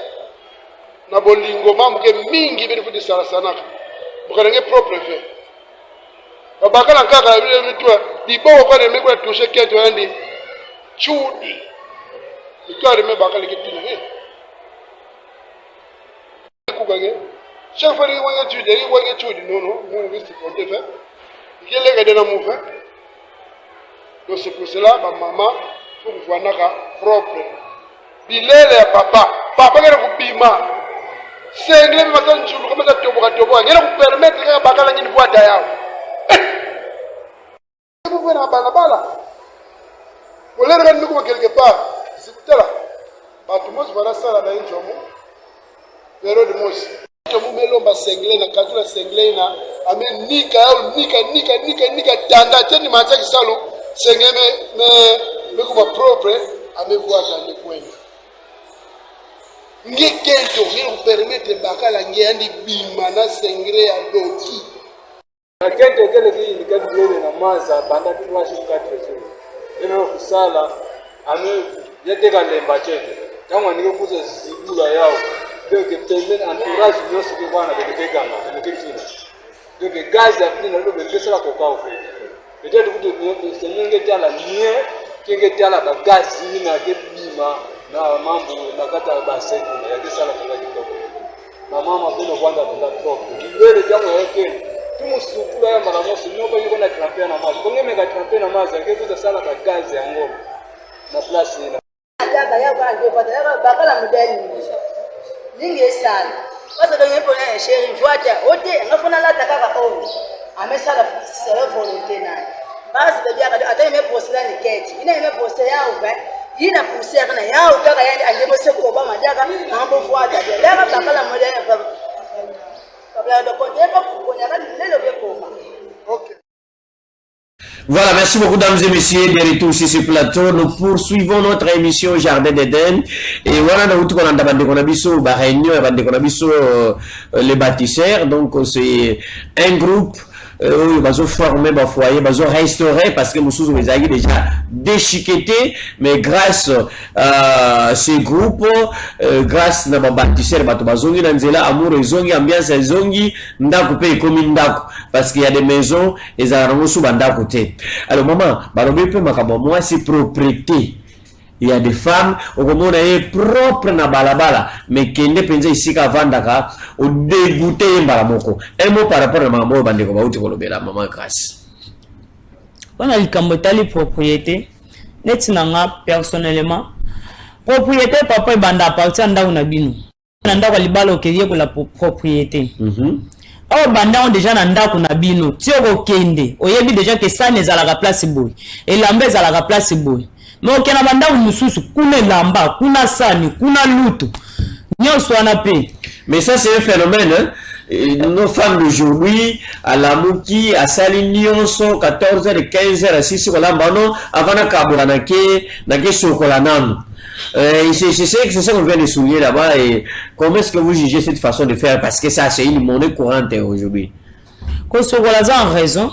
na bolingo mamu ke mingi bene futi sala sana bukanenge propre fait abakala kaka bile mitwa dibo ko ne mekwa toucher keto andi chudi ikari me bakala kitina kugage chaque fois que tu dis non on veut se porter fait il est gardé dans mon fait donc c'est pour cela ma maman faut voir naka propre bilele papa ngera kupima sengle masa nchulu kama za toboka ngera kupermettre ka bakala nyini boîte yao vous voyez na bala vous l'air rendu comme quelque part c'est là ba tout monde voilà ça là dans une jomo pero de mosi tomu melomba sengle na katula sengle na ame nika tanda teni mataki salo sengle me kuma propre ame voaka le kwenda nge kento ngelo permettre bakala nge andi bima na sengle ya doki na kento kele ki kadule na maza banda 3 jours 4 jours eno kusala ame yeteka lemba chete kama nige kuza zibula yao donc tellement entourage nyonso ke bwana betekanga betekina donc gaz ya pina ndo bekesela kokao fe peut-être que senyenge tala nie kenge tala ba gaz ni na ke bima na mambo na kata ba seku ya kesala kanga kitoko na mama beno kwanda kanga trop ngibele jango yake tumusukula ya mara mosi nyoba yuko na trapea na maji kongeme ka trapea na maji ngekuza sala ba gaz ya ngoma na place ina ataka ya ba ndio pata bakala mudani ninge sana basa kwenye pona sheri jwata wote ngafuna la takaka on amesala sera volonté naye basi bebia ata imeposta ni keti ina imeposta yao ba ina pusia kana yao kaka yandi angebose ko ba majaka mambo fuata dia daka bakala moja ya kabla ndo koteka kukonya kana lelo bekoma okay. Voilà, merci beaucoup, dames et messieurs, de retour sur ce plateau. Nous poursuivons notre émission Jardin d'Éden. Et voilà, nous avons les bâtisseurs. Donc, c'est un groupe ils vont former un foyer, ils vont restaurer parce que nous sommes déjà déchiquetés, mais grâce à ces groupes, grâce à nos bâtisseurs, ils ont amour, ils ont ambiance, ils ont parce qu'il y a des maisons, ils ont sous côté. Alors, maman, moi, c'est propriété. Il y a des femmes au moment où propre na balabala mais qui ne pense ici qu'à vandaka au dégoûté mbaramoko. Un mot par rapport à maman bandeko bauti kolobela maman grâce. On a le kambotali propriété net nanga personnellement propriété papa banda partir nda una binu nda kwa libala okerie ko la propriété. Awa banda on déjà nda kuna binu tioko kende oyebi déjà que ça nezala la place boy et lambe za la place boy. Mais okena banda mususu kuna lamba kuna sani kuna lutu nyonso wana pe. Mais ça c'est un phénomène hein? Nos femmes d'aujourd'hui à la Mouki à Salignon 14h 15h à 6h lambano avant na kabura na ke sokola nanu. C'est ça qu'on vient de souligner là-bas. Et comment est-ce que vous jugez cette façon de faire? Parce que ça c'est une monnaie courante aujourd'hui. Ko sokola za en raison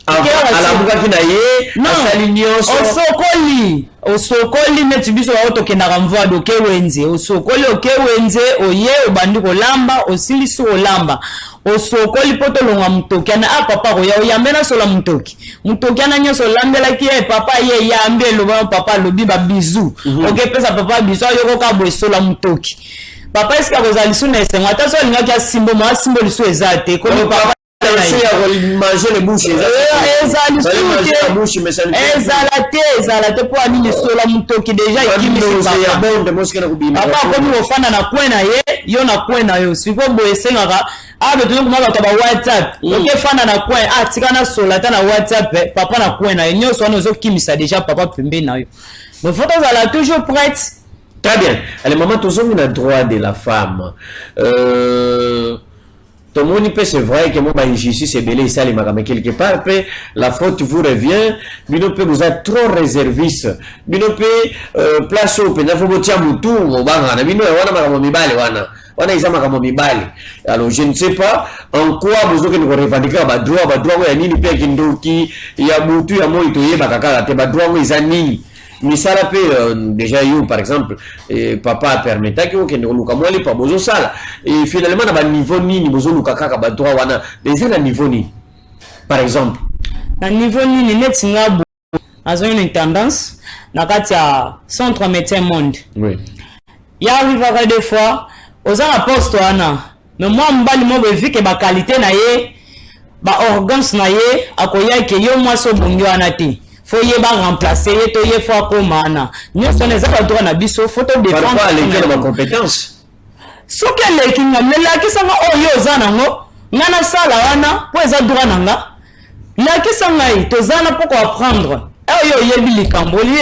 à la Mouka Kinaye, à Salignon, au Sokoli, Netibiso, Autokenara Mvado, Kewenze, au Sokoli, au Kewenze, au Ye, au Bandiko Lamba, au Silisu, au Lamba, au Sokoli, Potolonga Mutokana, à Papa, au Yamena Sola Mutoki, Mutokana Nyoso Lambela qui est Papa, Ye, Yambe, le Papa, le Biba Bisou, ok, Pesa Papa, Bisou, Yokoka, Sola Mutoki. Papa, est-ce que vous allez soutenir, c'est moi, t'as ça, il y a un symbole, moi, symbole, c'est exact, comme Papa. Manger les bouches ezalate po ani sola mutoki deja papa komi ofanda na kwena ye yo na kwena yo siko boye sengaka abe to kuma ba WhatsApp oke fanda na kwen tika na sola ta na WhatsApp papa na kwena ye nyoso wana zo kimisa deja papa pembe na yo mais faut ezala toujours prête. Très bien. Allez maman tous on a droit de la femme tout le monde peut, c'est vrai que moi, injustice, c'est belé, ça, mais quelque part, après, la faute vous revient, bino peut vous êtes trop réserviste, bino peut, place au pénal, faut botia moutou, au bangana, bino, wana, mibale, wana. on a examen comme mibali. Alors je ne sais pas en quoi vous avez revendiquer ba droit ya nini pe kindoki ya butu ya moi to yeba kaka te ba droit za nini. Misala pe déjà yo par exemple papa permettait que okende luka mwali pa bozo sala et finalement na ba niveau nini bozo luka kaka ba droit wana les na niveau ni par exemple na niveau nini net ngabo azo une tendance na kati ya centre médecin monde oui ya arrive des fois aux poste wana mais moi mbali mo be vike ba qualité na ye ba organs na ye akoya ke yo moi so bongi wana te faut y remplacer to y faut komana nous sommes les adultes na biso faut to défendre parfois les ma compétence so que les kinga mela kisanga o yo zana ngo ngana sala wana po eza droit nanga la kisanga yi to zana pour apprendre yo yebi likamboli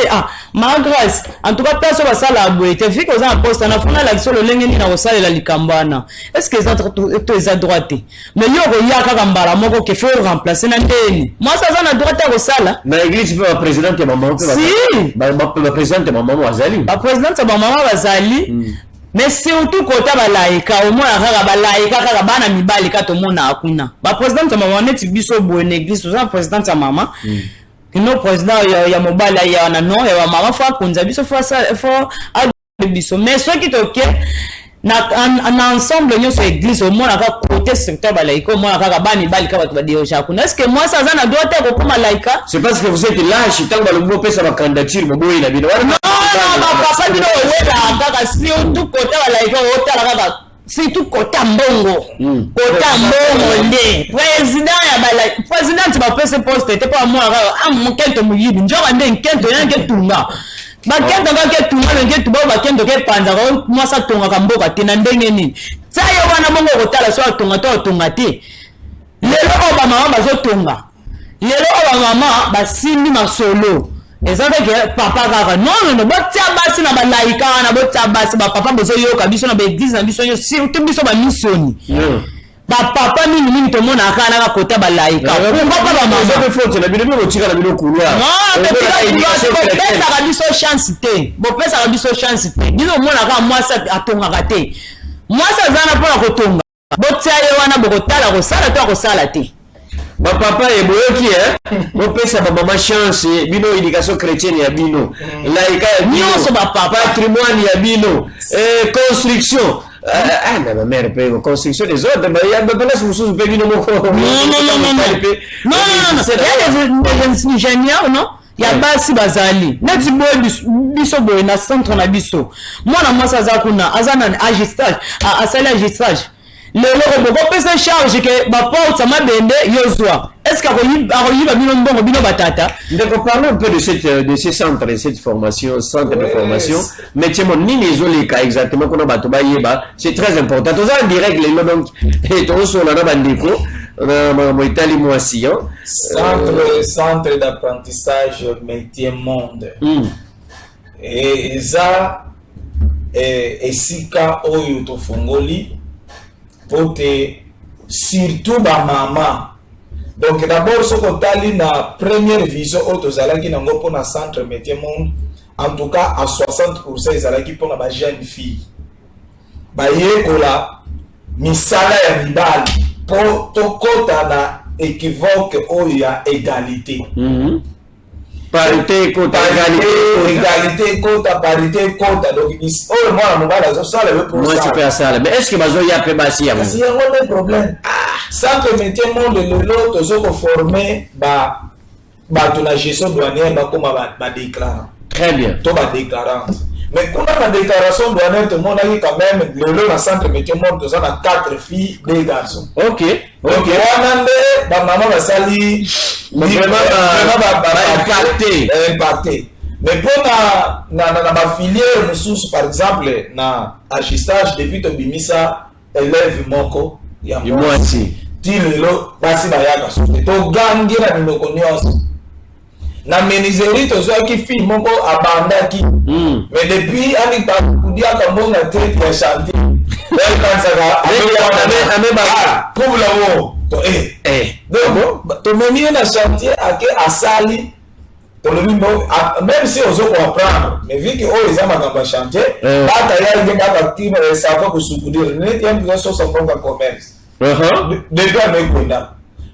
ma grâce en tout cas personne va sala aboué te fi ko za poste na fona la kisolo lengeni na osala la likambana est-ce que les autres to eza droite mais yo ko yaka kambala moko ke faut remplacer na ndeni moi ça za na droite ko sala na église pe président ya maman si ba président ya maman wazali ba président ya maman wazali mais surtout kota balaika au moins kaka balaika kaka bana mibali ka to mona akuna ba président ya maman neti biso bo en église za président ya maman kino président ya mobala ya na no ya mama fa kunza biso fa biso mais ceux qui toke na ensemble nyoso église au moins ka côté secteur balaika au moins ka bani bali ka batu badioja kuna est-ce que moi ça za na doit être ko malaika c'est parce que vous êtes lâche tant que le pesa ba candidature boboyi na bino non papa bino wela kaka si tout côté balaika o tala kaka si tout côté mbongo côté mbongo nde président ya bala président ba pese poste te pas moi mukento muyibi njoka nde nkento yange tunga bakento ka tunga nge tuba bakento ke panza ko moi sa tunga ka mboka te na ndenge nini sayo wana bongo kotala so tunga to tunga te lelo ba mama bazo tunga lelo ba mama basindi masolo ezaka ke papa kaka non botia basi na balaika na botia basi ba papa bozo yoka biso na ba église na biso yo surtout biso ba missioni ba papa mingi to mona aka na kota balaika papa ba mama zo faut na bino bino tika na bino kulwa non pesa ka biso chance te bo pesa ka biso chance te biso mona ka mwasa atonga kate mwasa zana pona kotonga botia ye wana bokotala ko sala to ko sala te ba papa e boyoki mo pesa ba mama chance bino éducation chrétienne ya bino laika ya bino so ba papa patrimoine ya bino construction na ma mère pe construction des autres ba ya ba place mususu pe bino moko non des ingénieurs non ya basi bazali neti boy biso boy na centre na biso mwana mwasa za kuna azana agistage asali agistage lelo ko pesa charge ke ba porte ma bende yozwa est-ce que akoyiba bino mbongo bino batata donc parlons un peu de ces centres de cette formation centre de formation métier mon nini ezoli ka exactement kuna bato ba yeba c'est très important to za direct lelo donc et to so na bandiko na mo itali moisi centre d'apprentissage métier monde et za esika oyo to fongoli voter surtout ba maman donc d'abord ce qu'on tali na première vision autozalaki nango pour na centre métier monde en tout cas à 60% ezalaki pour na ba jeune fille ba yekola misala ya mibali pour to kota na équivoque oyo ya égalité parité quota égalité quota parité quota donc oh moi mon gars ça ça le pour moi tu peux ça mais est-ce que bazo ya pe basi ya c'est un problème sans que métier monde le lot zo ko former ba to na gestion douanière ba comme ba déclarant très bien to ba déclarant mais quand on a la déclaration douanière tout le monde a dit quand même le lot na centre métier monde on a 4 filles 2 garçons OK wanande ba maman ba sali vraiment impacté mais pour na ba filière mususu par exemple na agistage depuis to bimisa élève moko ya mwasi tilelo basi ba yaka so to gangira biloko nyonso na menuiserie to zo ki fille moko abandaki mais depuis ani ba kudia ka mbonga tete ya chantier elle kansa ameba kubula wo to donc to meni na chantier ake asali Même si on veut apprendre, mais vu que les gens ont chanté, ça va soutenir. Il y a une chose en commerce.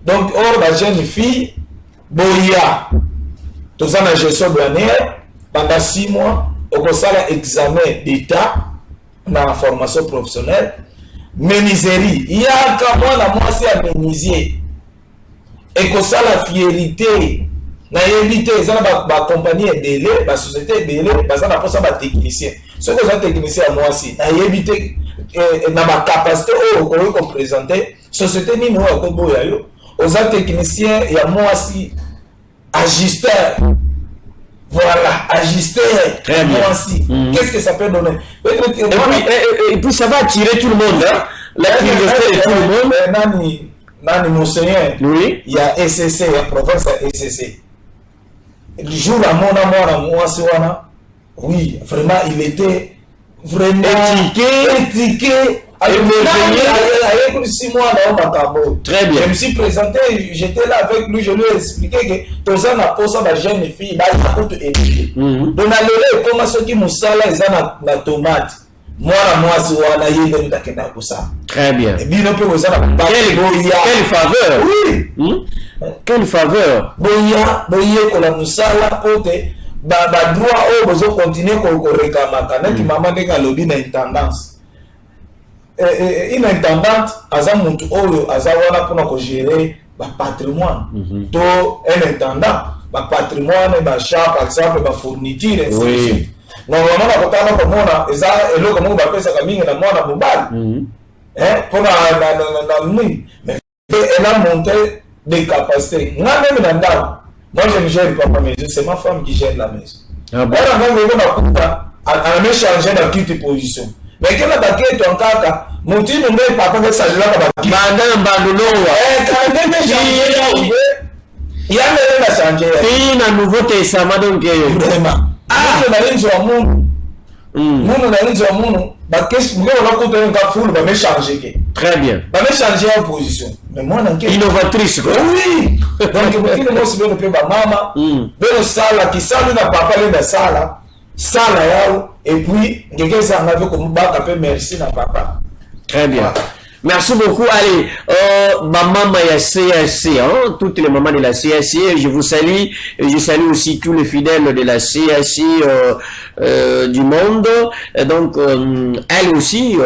Donc, la jeune fille, Boya, tout ça, la gestion douanière, pendant 6 mois, on a l'examen d'État dans la formation professionnelle. Menuiserie, il y a quand même la moitié à menuisier. Et que ça, la fierté. Na évité ça ba compagnie délai ba société délai ba ça na pas ça ba technicien ce que ça technicien à moi aussi na évité na ba capacité au qu'on présenter société ni moi ko boya yo aux techniciens et à moi aussi ajusteur voilà ajusteur très bien moi aussi qu'est-ce que ça peut donner et puis ça va attirer tout le monde hein la curiosité de tout le monde nani monseigneur oui il y a SCC il y a province SCC. Le jour à moi, oui, vraiment, il était vraiment étiqué. Avec 6 mois, très bien. Je me suis présenté, j'étais là avec lui, je lui ai expliqué que tous les gens ont des jeunes filles, ils ont étudié. Donc, on a comment ceux qui m'ont salé, ils ont la tomate. Moi, c'est ça. Très bien. Et bien, quelle faveur. Oui. Quelle faveur. Boya ko la musala pote ba droit o bozo continuer ko rekamaka na ki mama ndeka lobi na intendance une intendante aza muntu oyo aza wana pona ko gérer ba patrimoine to un intendant ba patrimoine ba champ par exemple ba fourniture oui normalement na kotana ko mona eza eloko mo ba pesa ka mingi na mwana mobali pona na nini mais elle a monté des capacités. Moi, je ne gère pas ma maison, c'est ma femme qui gère la maison. Elle a même changé dans toute position. Mais quand elle a quitté ton caca, mon petit nom n'est pas comme ça. Il y a changé. Il y a un nouveau testament donc. Vraiment. Très bien. Changer en position. Mais moi, innovatrice. Oui. Donc, moi, si je peux maman, le sala qui sala n'a pas parlé de sala, sala et puis quelqu'un s'en avait comme bac merci na papa. Très bien. Merci beaucoup. Allez, maman Maya CAC, hein, toutes les mamans de la CAC, je vous salue. Et je salue aussi tous les fidèles de la CAC du monde. Et donc, elles aussi,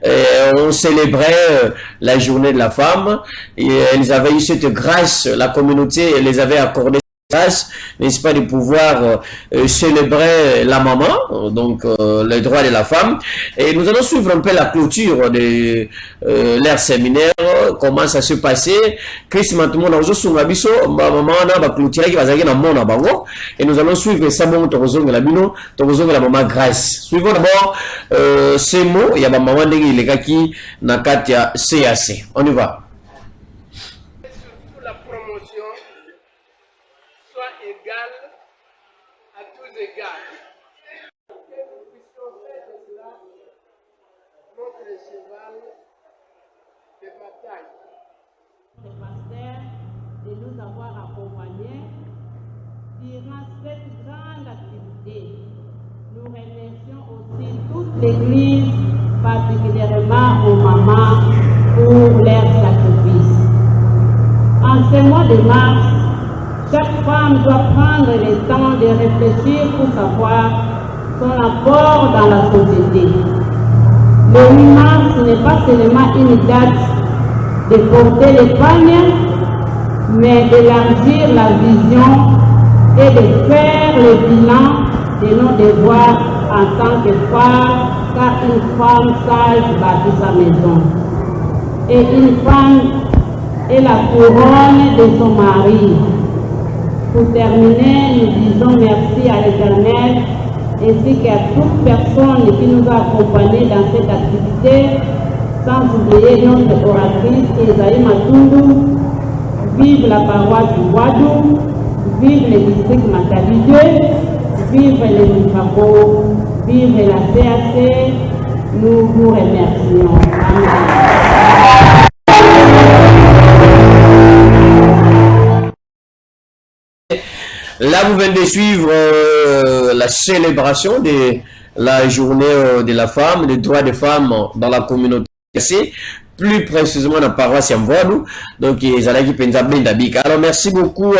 on célébrait la journée de la femme. Et elles avaient eu cette grâce, la communauté les avait accordé grâce, n'est-ce pas, de pouvoir célébrer la maman, donc les droits de la femme. Et nous allons suivre un peu la clôture de leur séminaire, comment ça se passait. Chris maintenant dans biso maman na ba clôture qui va zaga na mona bango et nous allons suivre ça bon tozonga la bino tozonga la maman grâce. Suivons d'abord ces mots, il y a ba maman ndenge ilekaki na katia CAC. On y va. De nous avoir accompagnés durant cette grande activité. Nous remercions aussi toute l'Église, particulièrement aux mamans, pour leur sacrifice. En ce mois de mars, chaque femme doit prendre le temps de réfléchir pour savoir son apport dans la société. Le 8 mars n'est pas seulement une date de porter les pagnes, mais d'élargir la vision et de faire le bilan de nos devoirs en tant que femme, car une femme sage bâtit sa maison. Et une femme est la couronne de son mari. Pour terminer, nous disons merci à l'Éternel ainsi qu'à toute personne qui nous a accompagnés dans cette activité, sans oublier notre oratrice Isaïe Matundu. Vive la paroisse du Wadou, vive le district Matadi 2, vive le Mifako, vive la CAC, nous vous remercions. Amen. Là, vous venez de suivre la célébration de la journée de la femme, des droits des femmes dans la communauté. Plus précisément dans la paroisse Yamvoadou. Donc, ils allaient qui alors, merci beaucoup,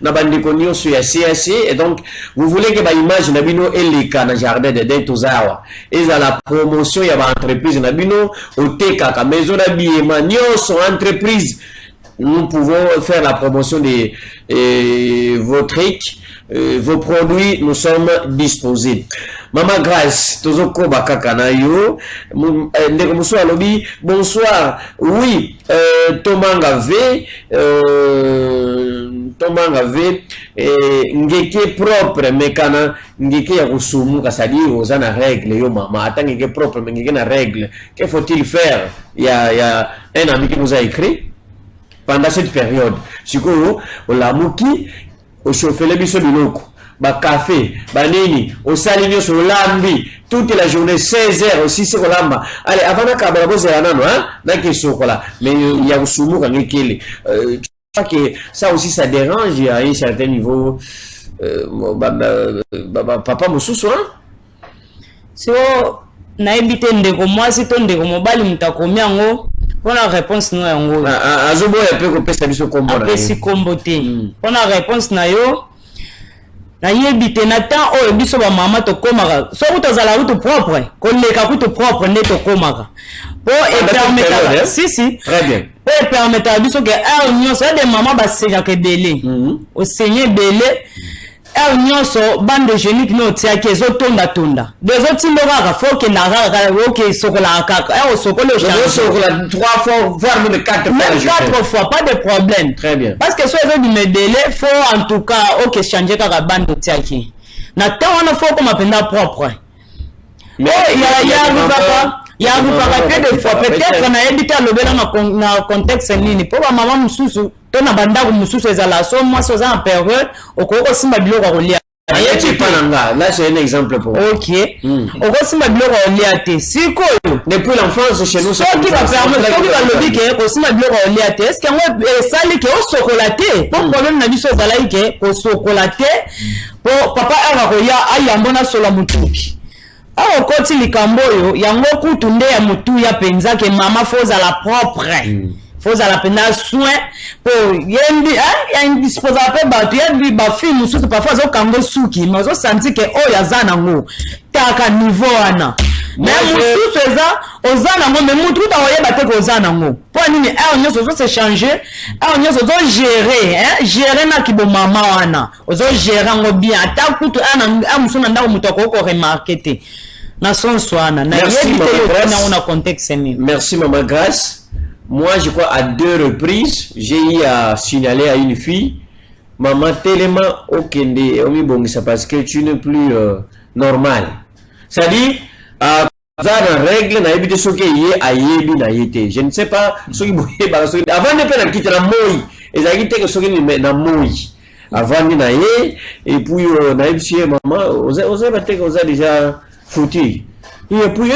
Nabandi Konyo sur CAC. Et donc, vous voulez que l'image Nabino et les cas dans le jardin de Dentozawa. Et à la promotion, il y a une entreprise Nabino, au TK, maison d'habillement, sont entreprises. Nous pouvons faire la promotion de vos trucs, vos produits, nous sommes disposés. Maman Grace, Tozoko Bakakanayo, bonsoir, oui, Tomanga V, ngeke propre, mekana, ngeke ya kusumu, kasadi, ozana règle, yo maman, attends, ngeke propre, mais ngeke na règle. Que faut-il faire? Il y a un ami qui nous a écrit pendant cette période. Si vous la mouki, au chauffeur le biso biloko, ba café, ba nini, au saligno sur lambi, toute la journée, 16h aussi, c'est lamba. Allez, avant de kabala boze anano, hein, n'a que sokola, mais il y a usumu quand ngekele. Je crois que ça aussi, ça dérange à un certain niveau. Papa Moussousou, hein? So, na ebite ndeko mwasi to ndeko mobali mutakomi yango. Pour la réponse nous yango. Azobo ya pe ko pesa biso kombo na. Apesi kombo te. Pour la réponse na yo na yebite na temps o biso ba mama to komaka. So utazala utu propre, ko leka kutu propre ne to komaka. Po et permettre si très bien. Po permettre biso que a union so de mama ba seja ke belé. Au seigneur belé el nyonso bande génique no tia ke zo tonda des autres ndora faut que na ra OK sokola kaka o sokolo sokola 3 fois voire même 4 fois 4 fois pas de problème très bien parce que so zo di medele faut en tout cas OK changer kaka bande tia ki na ta wana faut comme apenda propre mais il y a des fois peut-être na ebita lobela na contexte nini pour ba mama mususu to na bandako mususu ezala so moi so za en période okoko simba biloko kolia là c'est un exemple pour OK okoko simba biloko kolia te sikoyo depuis l'enfance chez nous ça qui va permettre ko ba lobi ke ko simba biloko kolia te est-ce que on sali ke o sokolate pour problème na biso ezala ke ko sokolate pour papa ava koya ayambona sola mutuki awo koti likambo yo yango kutu nde ya mutu ya penza ke mama foza la propre foza la pena soin pour yendi ya indisposable pe batu yendi ba fi mususu parfois zo kango suki mais zo senti ke o ya zana ngo taka niveau ana mais mususu eza ozana ngo mais mutu ta oyeba te ko ozana ngo pour nini on nyoso zo se changer on nyoso zo gérer gérer na kibo mama wana ozo gérer ngo bien ta kutu ana musuna ndako mutoko ko remarquer te na son soana na yebite na contexte même. Merci maman Grace. Moi je crois à 2 reprises j'ai eu à signaler à une fille maman tellement okende omi bongisa parce que tu n'es plus normal. Ça dit dans règle na yebite soke ye ayebi na yete. Je ne sais pas soki boye ba soki avant de faire la quitte na moi ezaki te que soki ni na moi. Avant ni na ye et puis na yebisi maman oza bateka oza déjà foutu. Et puis,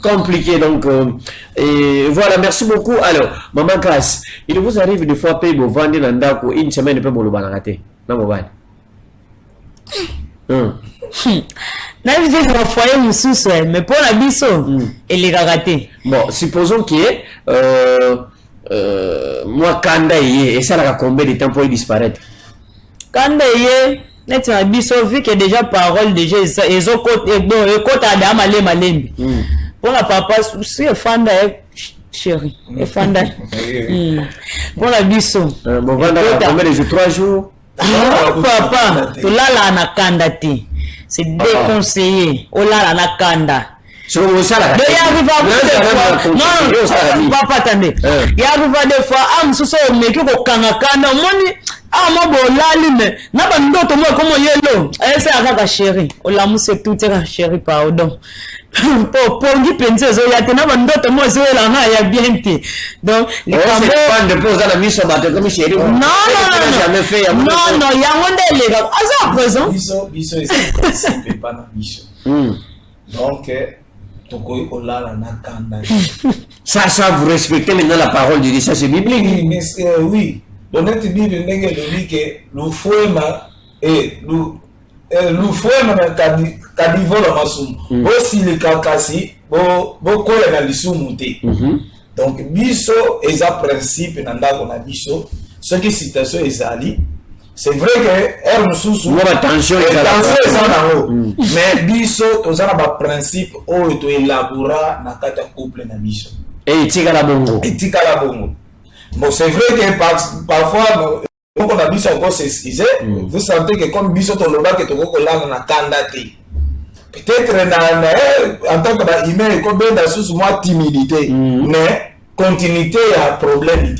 compliqué donc. Et voilà, merci beaucoup. Alors, maman Grace, il vous arrive de fois payer vos ventes dans Ndako une semaine pour le banarate. Non, mobile. Na vie de foyer mususu mais pour la biso elle est raté. Bon, supposons que moi Kanda et ça la combien de temps pour disparaître. Kanda net na biso vu que déjà parole déjà ezo côté bon côté da malembi pour la papa si fanda chérie et fanda pour la biso bon vanda combien de jours 3 jours papa to lala na kanda ti c'est déconseillé o lala na kanda so vous ça là non papa attendez il arrive des fois am so meki ko kanga kanda moni mo bolali me na ba ndoto mo comme yelo ese akaka chérie o la muse tout ka chérie pardon pongi penze zo ya te na ba ndoto mo zo la na ya bien te donc les cambo de poser la mise ba te comme chérie non ya ngonde le ga aza présent biso c'est pas na biso donc toko olala na kanda ça vous respectez maintenant la parole de Dieu ça c'est biblique mais oui Donnet Bible ndenge lobi ke lufuema lufuema na kadivola masumu. Aussi le kakasi bo kola na lisumu te. Donc biso eza principe na ndako na biso. Ce qui citation ezali. C'est vrai que er mususu attention eza na mais biso tozana ba principe oyo to élabora na kata couple na biso. Et tika la bongo. Bon, c'est vrai que parfois on a biso encore s'excuser. Vous sentez que comme biso to loba que to ko lana na kandate. Peut-être en tant que humain comme ben sous moi timidité, mais continuité à problème.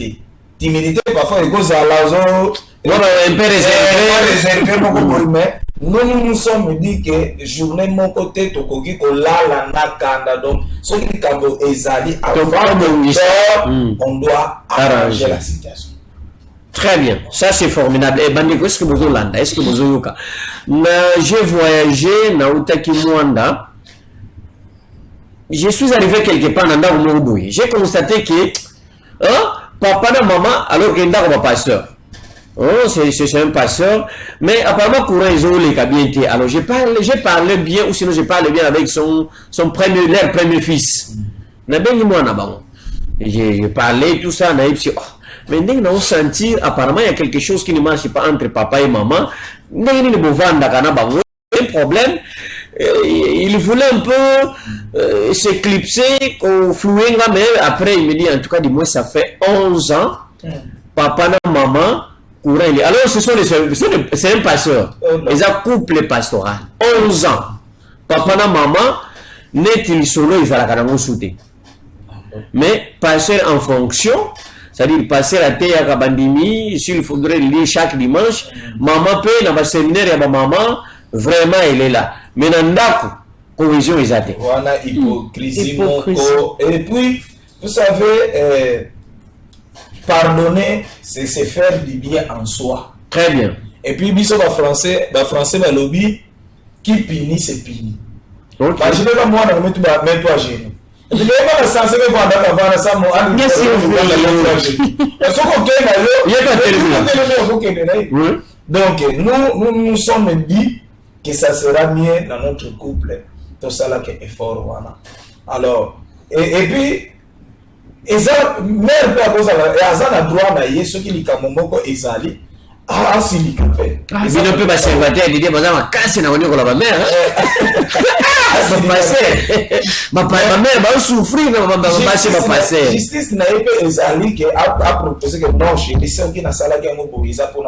Timidité parfois il cause à la zone un peu réservé mais nous sommes dit que journée mon côté to koki ko lala na kanda donc ce qui kambo ezali on doit arranger la situation. Très bien, ça c'est formidable. Et Bandeko, est-ce que vous Hollanda, est-ce que vous Yoka? J'ai voyagé na Utaki Mwanda. Je suis arrivé quelque part dans Mouboui. J'ai constaté que papa et maman, alors qu'il y a un pasteur. Oh, c'est un pasteur, mais apparemment courant ils ont les bien. Alors j'ai parlé bien, ou sinon j'ai parlé bien avec leur premier fils. J'ai parlé tout ça, mais dès qu'on sentir apparemment il y a quelque chose qui ne marche pas entre papa et maman. Un problème. Il voulait un peu s'éclipser, flouer, mais après il me dit en tout cas, dis-moi, ça fait 11 ans, papa et maman, courant. Alors c'est un pasteur, ils ont couple pastoral, 11 ans, papa et maman, net il solo, il va la soutien. Mais passer en fonction, c'est-à-dire passer la terre à Kabandimi, s'il faudrait lire chaque dimanche, maman peut, dans le séminaire, maman, vraiment elle est là. Mais dans la cohésion, ils ont voilà, hypocrisie. Et puis, vous savez, pardonner, c'est se faire du bien en soi. Très bien. Et puis, biso dans français, le lobby, qui punit, c'est puni. Je ne vais pas moi, même toi, gérer. Je ne vais pas censé me voir dans ça, moi, bien sûr, donc, nous sommes dit que ça sera mieux dans notre couple. Tout ça là qui est fort. Voilà. Alors, et puis, même à cause de la droit d'ailleurs, ceux qui disent que Ezali, ah, si il fait. Il ne peut pas se battre, il dit, madame, casse na wanyoko la mère. Ma mère va souffrir, ma mère va passer. Justice n'a pas Ezali qui a proposé que non, chez les gens qui n'a pas la gamme pour Isa pour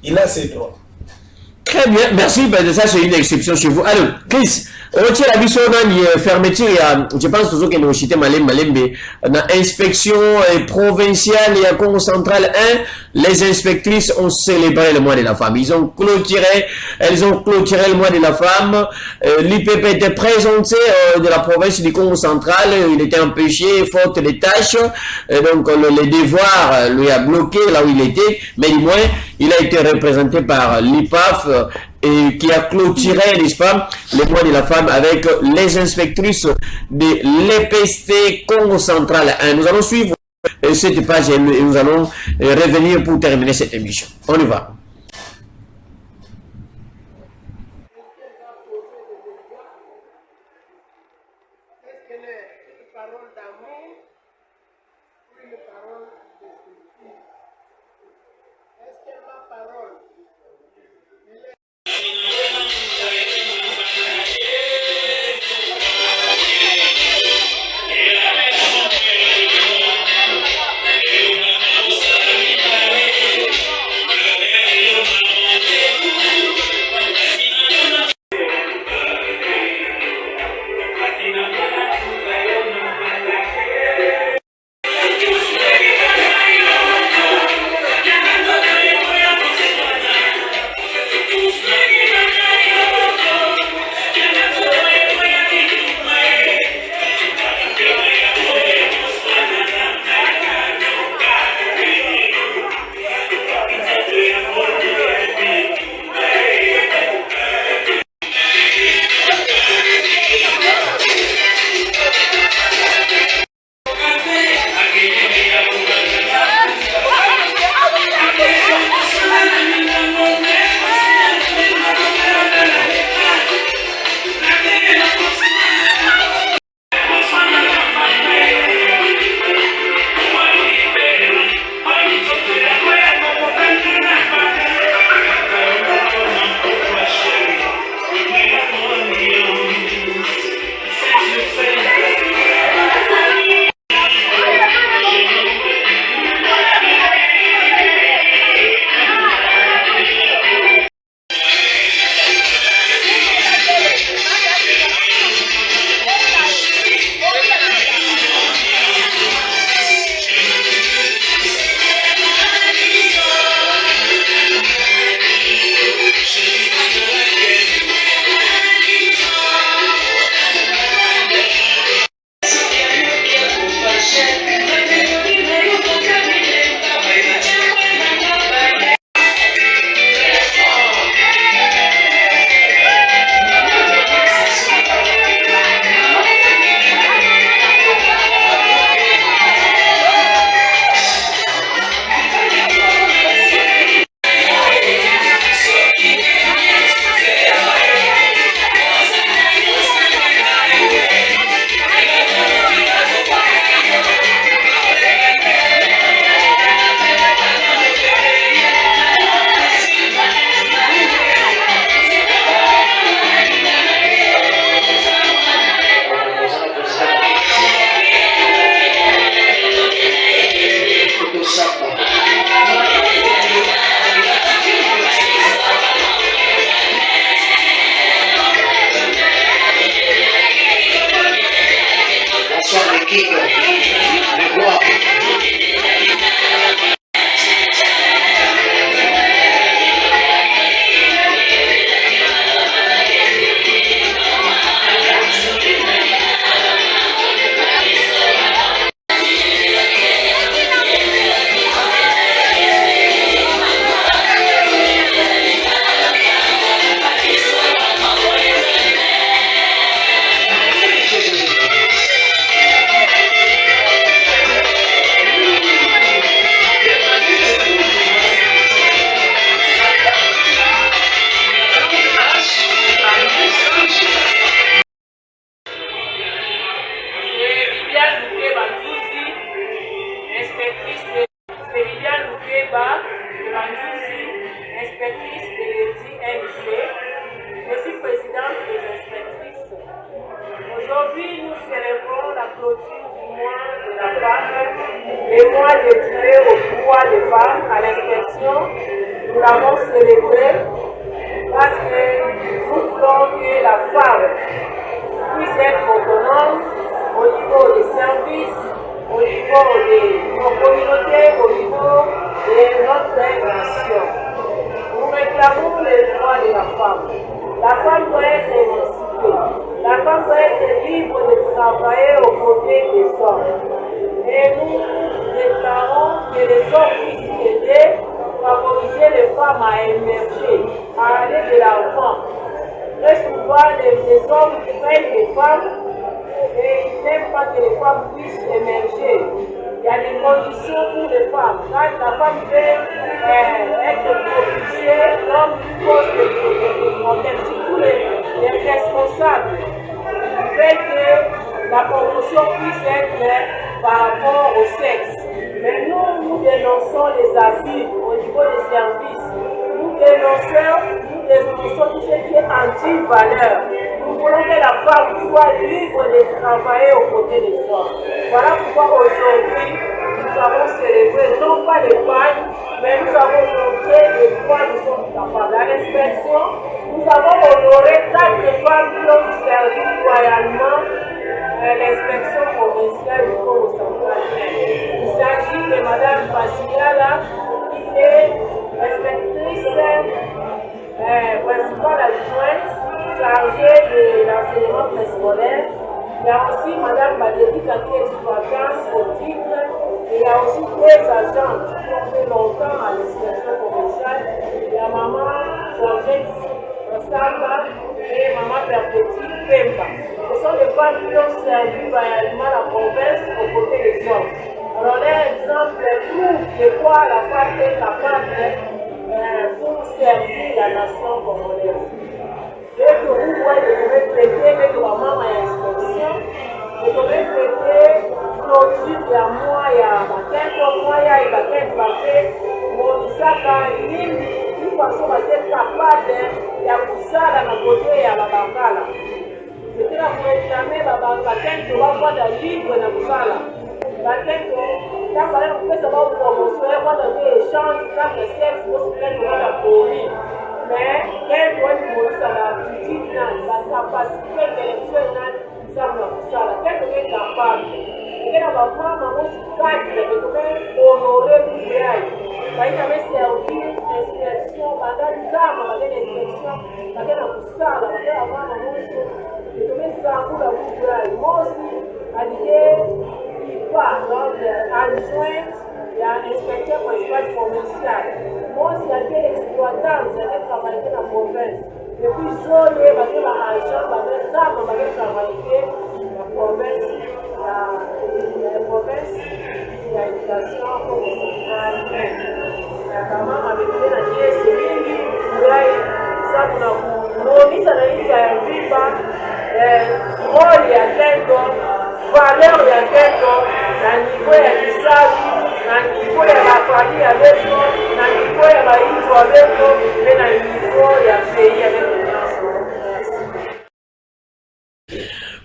il a ses droits. Très bien, merci, ben, ça c'est une exception chez vous. Alors, Chris, on tient la vision dans fermeture, je pense que nous avons cité Malembe, dans l'inspection provinciale et à Congo central 1, les inspectrices ont célébré le mois de la femme. Elles ont clôturé le mois de la femme. L'IPP était présenté de la province du Congo central, il était empêché, faute de tâches, donc le devoir lui a bloqué là où il était, mais du moins, il a été représenté par l'IPAF et qui a clôturé, n'est-ce pas, le mois de la femme avec les inspectrices de l'EPST Congo central 1. Nous allons suivre cette page et nous allons revenir pour terminer cette émission. On y va. Yeah.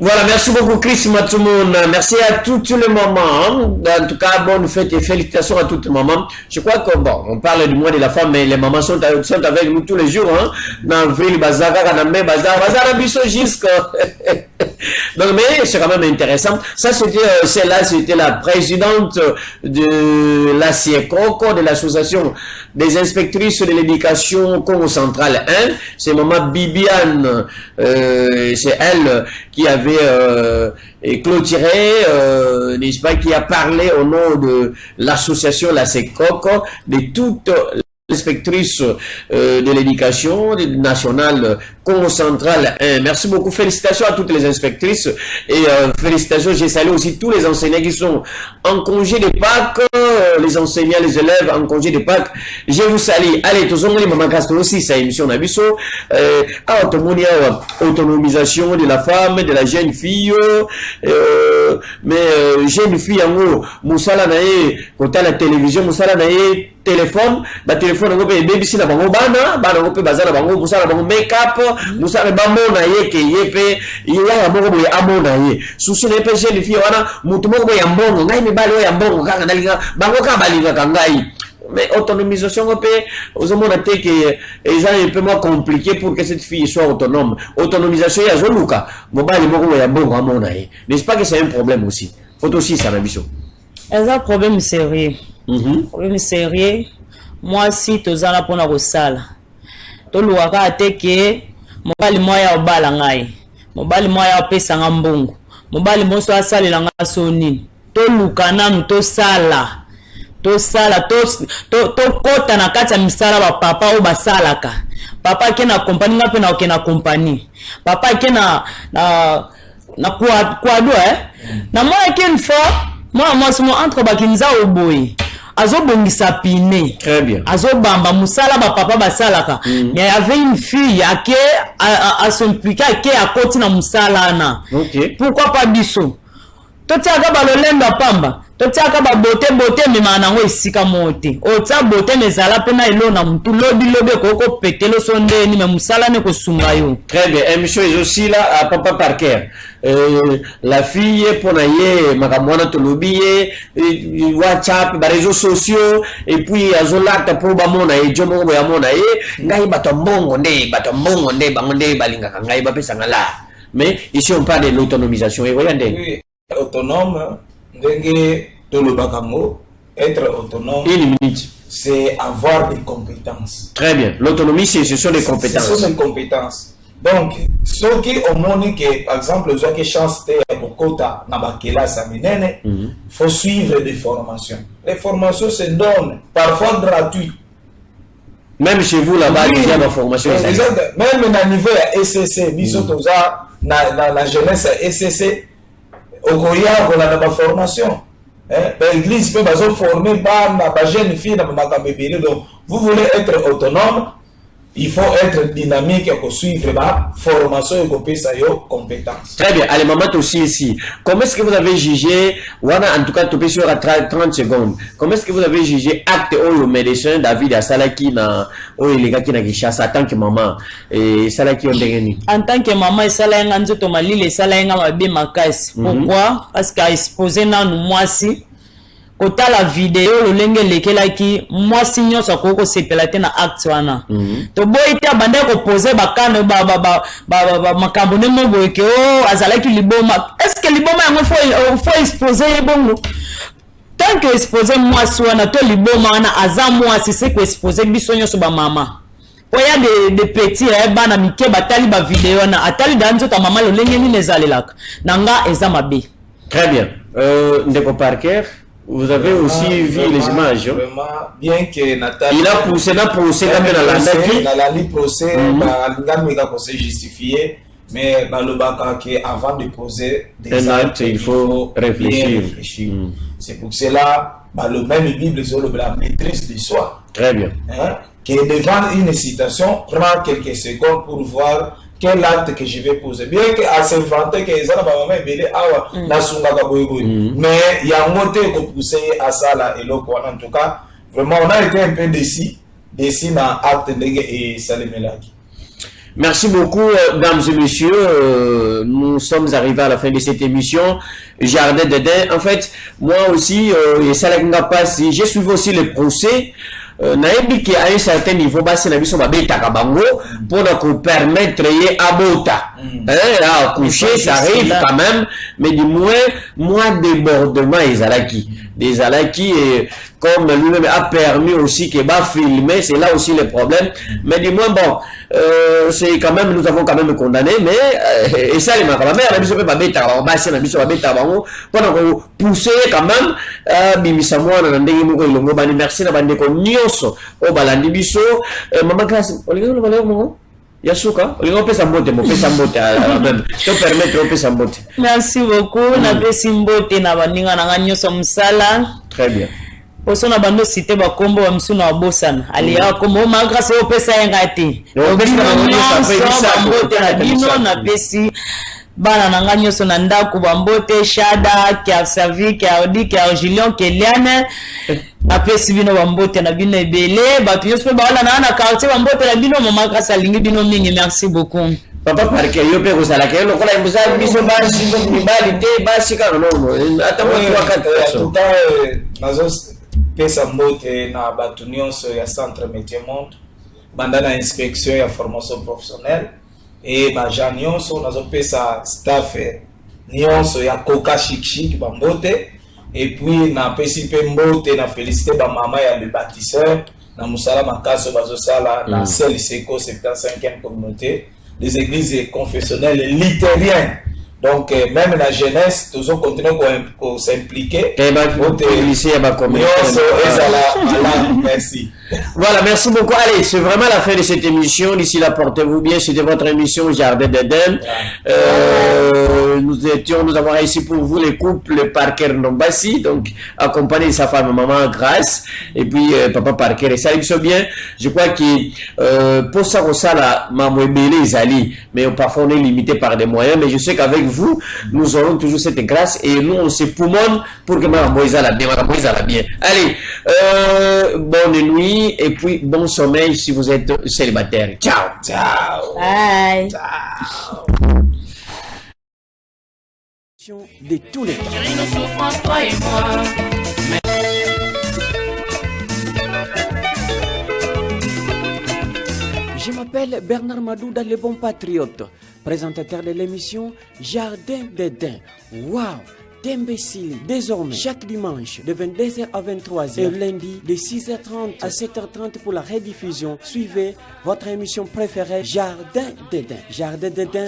Voilà, merci beaucoup Chris Matoumoun. Merci à toutes les mamans. En tout cas, bonne fête et félicitations à toutes les mamans. Je crois que, bon, on parle du mois de la femme, mais les mamans sont avec nous tous les jours. Dans le ville, Bazaka, Kanambe, Bazar, Biso jusqu'à... Donc, mais c'est quand même intéressant. Ça, c'était, celle-là, c'était la présidente de la CIECOC, de l'association des inspectrices de l'éducation Congo centrale 1. C'est maman Bibiane, c'est elle qui avait clôturé, n'est-ce pas, qui a parlé au nom de l'association la CIECOC, de toute l'inspectrice de l'éducation nationale Congo centrale 1. Merci beaucoup. Félicitations à toutes les inspectrices et félicitations. J'ai salué aussi tous les enseignants qui sont en congé de Pâques, les enseignants, les élèves en congé de Pâques. Je vous salue. Allez, tous les mamans castent aussi sa émission Nabiso. Autonomisation de la femme, de la jeune fille. Mais jeune fille en haut, Moussala Naye, quand à la télévision, Moussala Naye, téléphone, téléphone, on peut baby si na bango bana, on peut bazar bango, Moussala bango make-up, Moussala bango naye ke yepe, ya bango boy amona ye. Susu ne pe jeune fille wana, mutu moko boy ambongo, ngai me bali ya mbongo kanga nalinga, bango ka balinga kangai. Mais autonomisation, aux hommes que les gens un peu moins compliqué pour que cette fille soit autonome. Autonomisation, il y a Zoluka. N'est-ce pas que c'est un problème aussi? Faut aussi ça, la mission. C'est un problème sérieux. Problème sérieux. Moi, si tu as pour la salle, tu l'auras que mobali moya obala ngai. Mobali moya opesa ngambongo. Mobali moso asali la ngasoni. To lukana nu to sala. To sala to kota na kati ya misala ba papa o basalaka. Papa ke na compagnie ngape na ke na compagnie. Papa ke na kwa do na moi ke une fois moi somo entre bakinza oboyi. Azobongisa pine. Très bien. Azobamba musala ba papa basalaka. Mais il y avait une fille à s'impliquer à côté na musala na. OK. Pourquoi pas biso? Totiaka ba lolenda pamba. Totiaka ba bote mais manango isika mote. Ota bote mezala pena elona mutu lobi koko petelo sondeni me musala ne ko sunga yo. Très bien. Et monsieur est aussi là à Papa Parker. La fille pour naie makamwana to lobiye WhatsApp, ba réseaux sociaux et puis azolata pour ba mona e jomo ba mona e ngai batombongo nde bangonde balinga ngai ba pesa ngala. Mais ici on parle de l'autonomisation et regardez. Oui, autonome être autonome, une minute, c'est avoir des compétences. Très bien. L'autonomie, ce sont des compétences. Ce sont des compétences. Donc, ceux qui ont montré que, par exemple, ceux qui chantent à Bokota, Nabakela, Saminene, il faut suivre des formations. Les formations se donnent, parfois gratuites. Même chez vous, là-bas, il y a des formations. Même à niveau SCC, la jeunesse SCC, au Koya, on a des formations. L'église peut se former par la jeune fille, donc vous voulez être autonome, il faut être dynamique et suivre la formation et compétences. Très bien. Allez, maman, aussi ici. Comment est-ce que vous avez jugé, en tout cas, tu peux sur 30 secondes, comment est-ce que vous avez jugé acte au médecin David à Salaki, les gars qui n'ont chassé en tant que maman, et Salaki on dégagé? En tant que maman, et Salaki, on a dit, Salaki, on a bien ma caisse. Pourquoi? Parce qu'à exposer dans nous, moi, si, quand la vidéo, le lenge lekelaki, moi signor sa koko sepelate na acte wana. To boy ite abande ko poser bakane makambone mo boy ke o azalaki liboma. Est-ce que liboma yango faut exposer bongo? Tant que exposer moi si wana to liboma wana aza moi si c'est que exposer biso nyoso ba mama. Oya des petits bana mike batali ba vidéo na atali danzo ta mama le lenge ni nezalelaka. Nanga ezamabe. Très bien. Ndeko Parker, vous avez aussi vu les images. Vraiment, bien que Nathalie. Il a poussé comme dans la procès, il s'est justifié, mais avant de poser des actes, il faut réfléchir. C'est pour cela, le même Bible sur la maîtrise de soi. Très bien. Que devant une citation, prend quelques secondes pour voir quel acte que je vais poser. Bien qu'à se vanter que les enfants mais il y a un moteur qui pousse à ça là et l'autre. En tout cas, vraiment, on a été un peu décis dans l'acte et Salemelaki. Merci beaucoup, mesdames et messieurs. Nous sommes arrivés à la fin de cette émission. Jardin d'Eden. En fait, moi aussi, j'ai suivi aussi le procès. Naebi qui à un certain niveau, c'est la mission pour nous permettre d'abota. Coucher, ça arrive quand même, mais du moins débordement des alaki et comme lui-même a permis aussi qu'il va filmer, c'est là aussi le problème. Mais du moins bon, c'est quand même, nous avons quand même condamné, mais et ça les mère, la mission peut pas bêta, on va essayer la mission va bêta, pendant pousser quand même, bimisa moi na ndenge moko ilongo bani merci na bande ko nyonso o balandi biso maman classe olingo le valeur mo Yasuka, on peut s'emboter, on peut s'emboter même. Je te permets de s'emboter. Merci beaucoup. Na pe simbote na baninga na nganyo somsala. Très bien. Poso na bando cité ba kombo wa msuna wa bosana. Ali ya kombo ma grâce au pesa ngati. O pesa na bino na pesi bana na nganyo so na ndako bambote shada kia savi kia odi kia Julien Keliane. Apesi bino bambote na bino ebele bato nyonso ba wala na quartier bambote na bino mama grâce alingi bino mingi merci beaucoup papa parce que yo pe ko sala ke lo kola imbuza biso ba singo mibali te ba sika no ata mo wakati tout temps nazo pesa mbote na bato nyonso ya centre métier monde banda na inspection ya formation professionnelle et ba jan nyonso nazo pesa staff nyonso ya koka chic bambote. Et puis na pesi mbote na félicité ba mama ya le bâtisseur na musala makaso bazosala na sel seko 75e communauté des églises confessionnelles luthériennes. Donc même la jeunesse tous ont continué à s'impliquer et ba lycée ba communauté. Merci. Voilà, merci beaucoup. Allez, c'est vraiment la fin de cette émission. D'ici là, portez-vous bien. C'était votre émission Jardin d'Eden. Nous avons réussi pour vous les couples Parker Nombassi, donc accompagné de sa femme maman Grace et puis papa Parker. Et ça ils bien. Je crois que pour ça la maman Bélé Zali, mais parfois on est limité par des moyens. Mais je sais qu'avec vous, nous aurons toujours cette grâce et nous on se poumonne pour que maman Moïse la bien. Allez, bonne nuit. Et puis bon sommeil si vous êtes célibataire. Ciao. Ciao. Bye. Ciao. De tous les temps. Chérie, nous souffrons, toi et moi. Je m'appelle Bernard Madouda, le bon patriote, présentateur de l'émission Jardin d'Eden. Waouh! D'imbéciles, désormais, chaque dimanche de 22h à 23h et lundi de 6h30 à 7h30 pour la rediffusion. Suivez votre émission préférée, Jardin d'Eden. Jardin d'Eden.